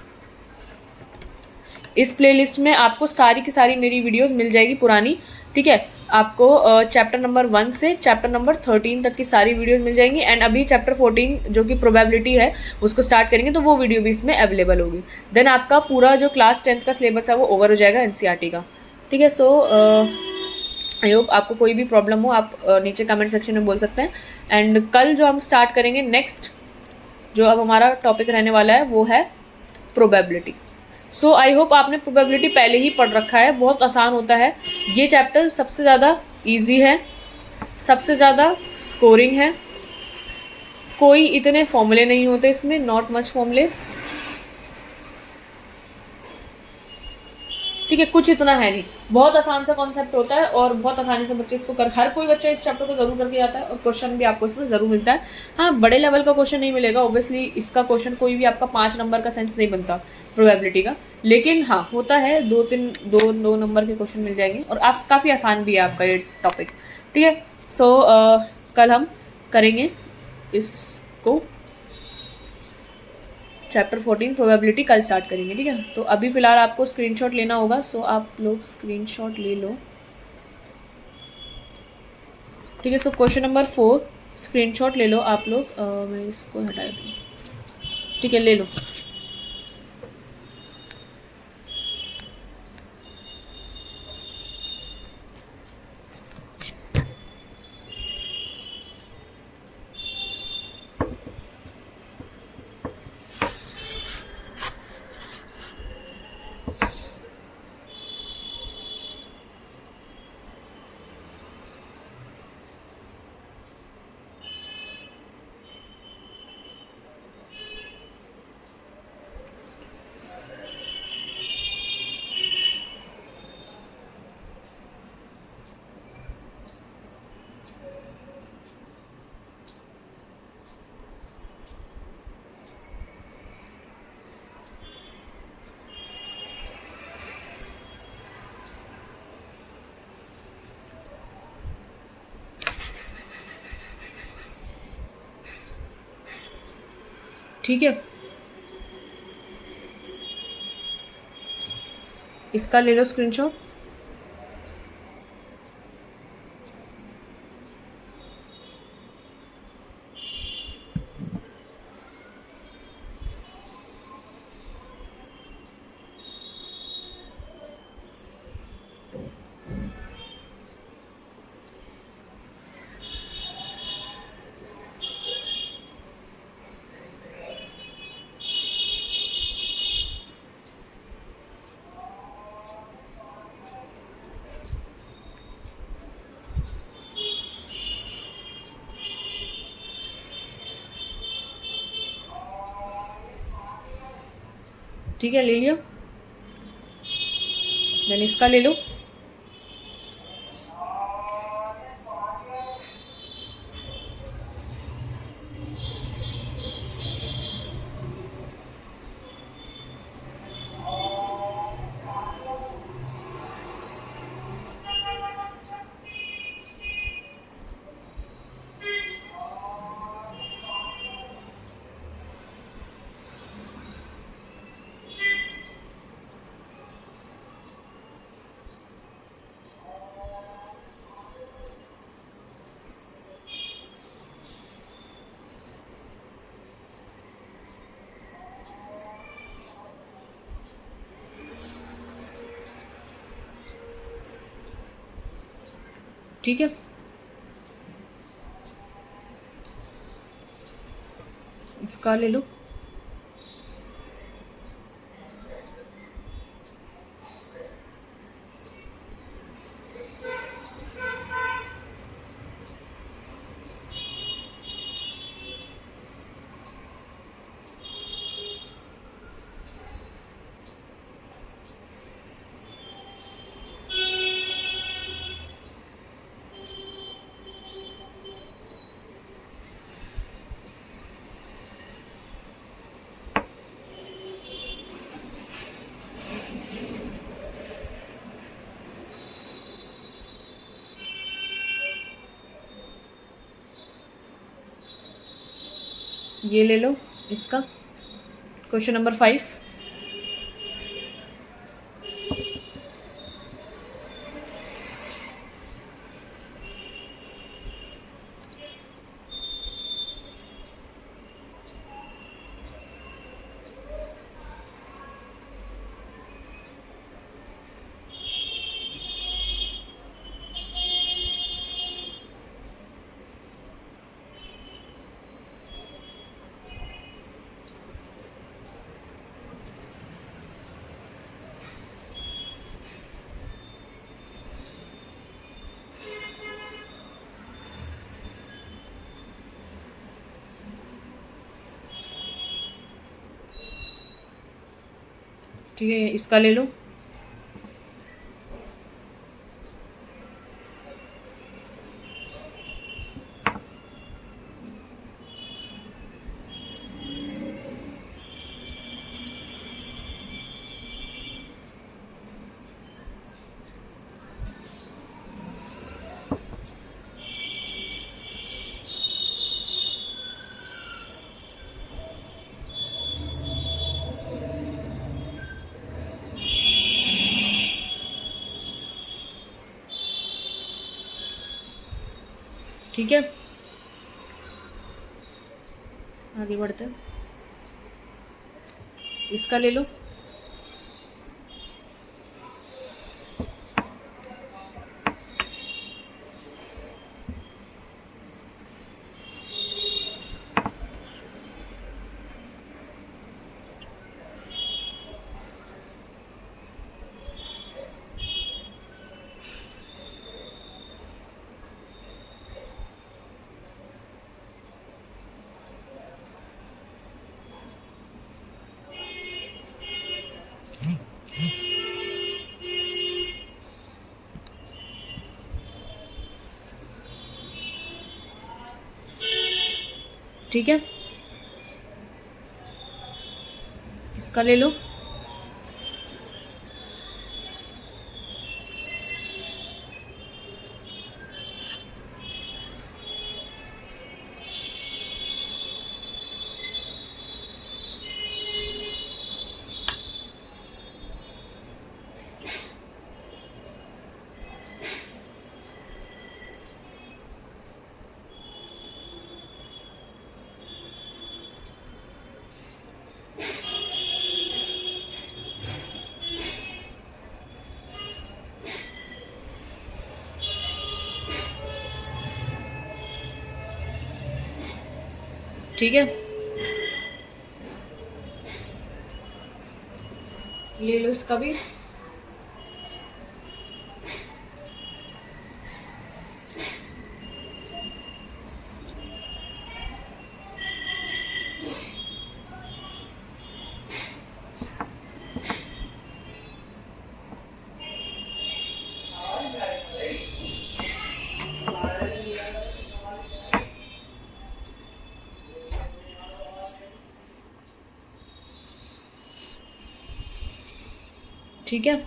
S1: इस प्लेलिस्ट में आपको सारी की सारी मेरी वीडियोस मिल जाएगी पुरानी, ठीक है। आपको चैप्टर नंबर 1 से चैप्टर नंबर 13 तक की सारी वीडियोस मिल जाएंगी। एंड अभी चैप्टर 14 जो कि प्रोबेबिलिटी है उसको स्टार्ट करेंगे, तो वो वीडियो भी इसमें अवेलेबल होगी। देन आपका पूरा जो क्लास 10th का सिलेबस है वो ओवर हो जाएगा एनसीईआरटी का, ठीक है। सो आई होप आपको कोई भी प्रॉब्लम हो आप नीचे कमेंट सेक्शन में बोल सकते हैं। एंड कल जो हम स्टार्ट करेंगे नेक्स्ट, जो अब हमारा टॉपिक रहने वाला है वो है प्रोबेबिलिटी। सो आई होप आपने प्रोबेबिलिटी पहले ही पढ़ रखा है, बहुत आसान होता है ये चैप्टर, सबसे ज़्यादा इजी है, सबसे ज़्यादा स्कोरिंग है, कोई इतने फॉर्मूले नहीं होते इसमें, नॉट मच फॉर्मूलेस, ठीक है, कुछ इतना है नहीं, बहुत आसान सा कॉन्सेप्ट होता है और बहुत आसानी से बच्चे इसको हर कोई बच्चा इस चैप्टर को जरूर करके आता है, और क्वेश्चन भी आपको इसमें जरूर मिलता है। हाँ, बड़े लेवल का क्वेश्चन नहीं मिलेगा ऑब्वियसली, इसका क्वेश्चन कोई भी आपका 5 नंबर का सेंस नहीं बनता प्रोबेबिलिटी का, लेकिन हाँ होता है 2 नंबर के क्वेश्चन मिल जाएंगे, और काफ़ी आसान भी है आपका ये टॉपिक, ठीक है। सो कल हम करेंगे इसको, चैप्टर 14 प्रोबेबिलिटी कल स्टार्ट करेंगे, ठीक है। तो अभी फिलहाल आपको स्क्रीनशॉट लेना होगा, सो आप लोग स्क्रीनशॉट ले लो, ठीक है। सो क्वेश्चन नंबर 4 स्क्रीनशॉट ले लो आप लोग, मैं इसको हटा दूँ, ठीक है, ले लो। ठीक है, इसका ले लो स्क्रीनशॉट। ठीक है, ले लिया, देन इसका ले लो। ठीक है, इसका ले लो। ये ले लो इसका, क्वेश्चन नंबर 5। ठीक है, इसका ले लो। ठीक है, आगे बढ़ते हैं, इसका ले लो। ठीक है, इसका ले लो। ठीक है, ले लो इसका भी। ठीक है,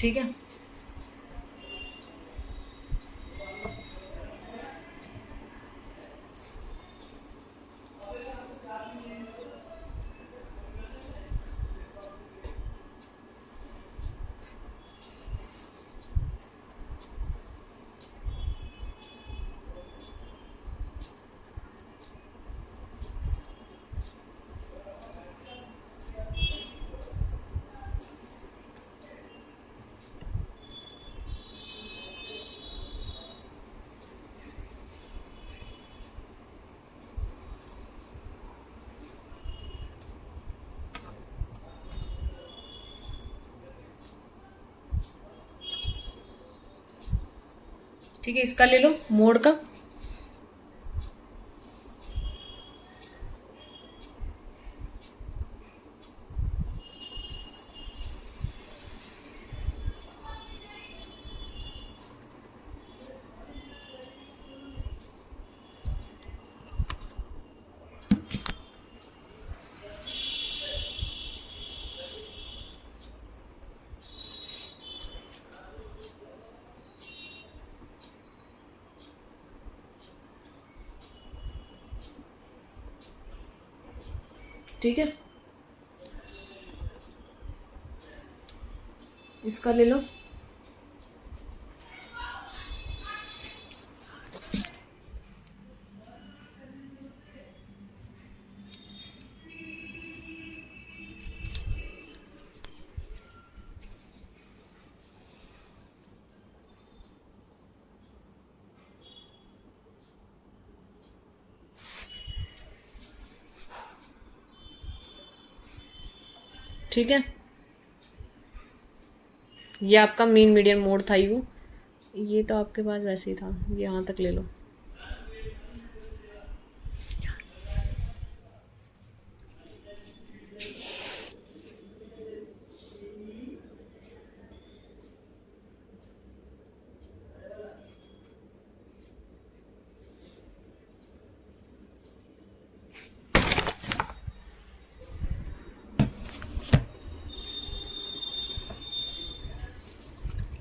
S1: ठीक है। ठीक है, इसका ले लो मोड का। ठीक है, इसका ले लो। ठीक है, ये आपका मेन मीडियम मोड था ये तो आपके पास वैसे ही था, ये यहाँ तक ले लो।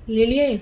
S1: ले लिए?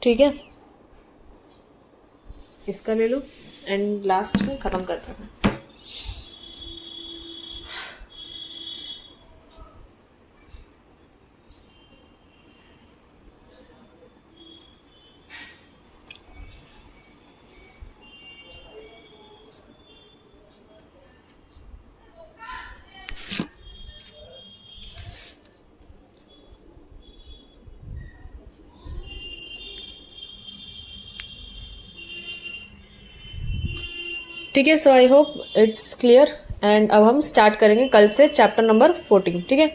S1: ठीक है, इसका ले लो एंड लास्ट में ख़त्म करते हैं। ठीक है, so I hope it's clear and अब हम स्टार्ट करेंगे कल से चैप्टर नंबर 14। ठीक है,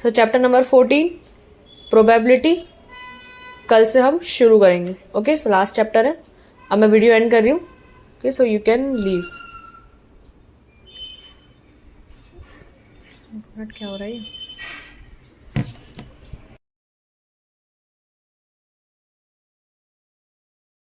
S1: सो चैप्टर नंबर 14 प्रोबेबिलिटी कल से हम शुरू करेंगे। ओके, सो लास्ट चैप्टर है। अब मैं वीडियो एंड कर रही हूँ। Okay, so you can leave. क्या हो रहा है?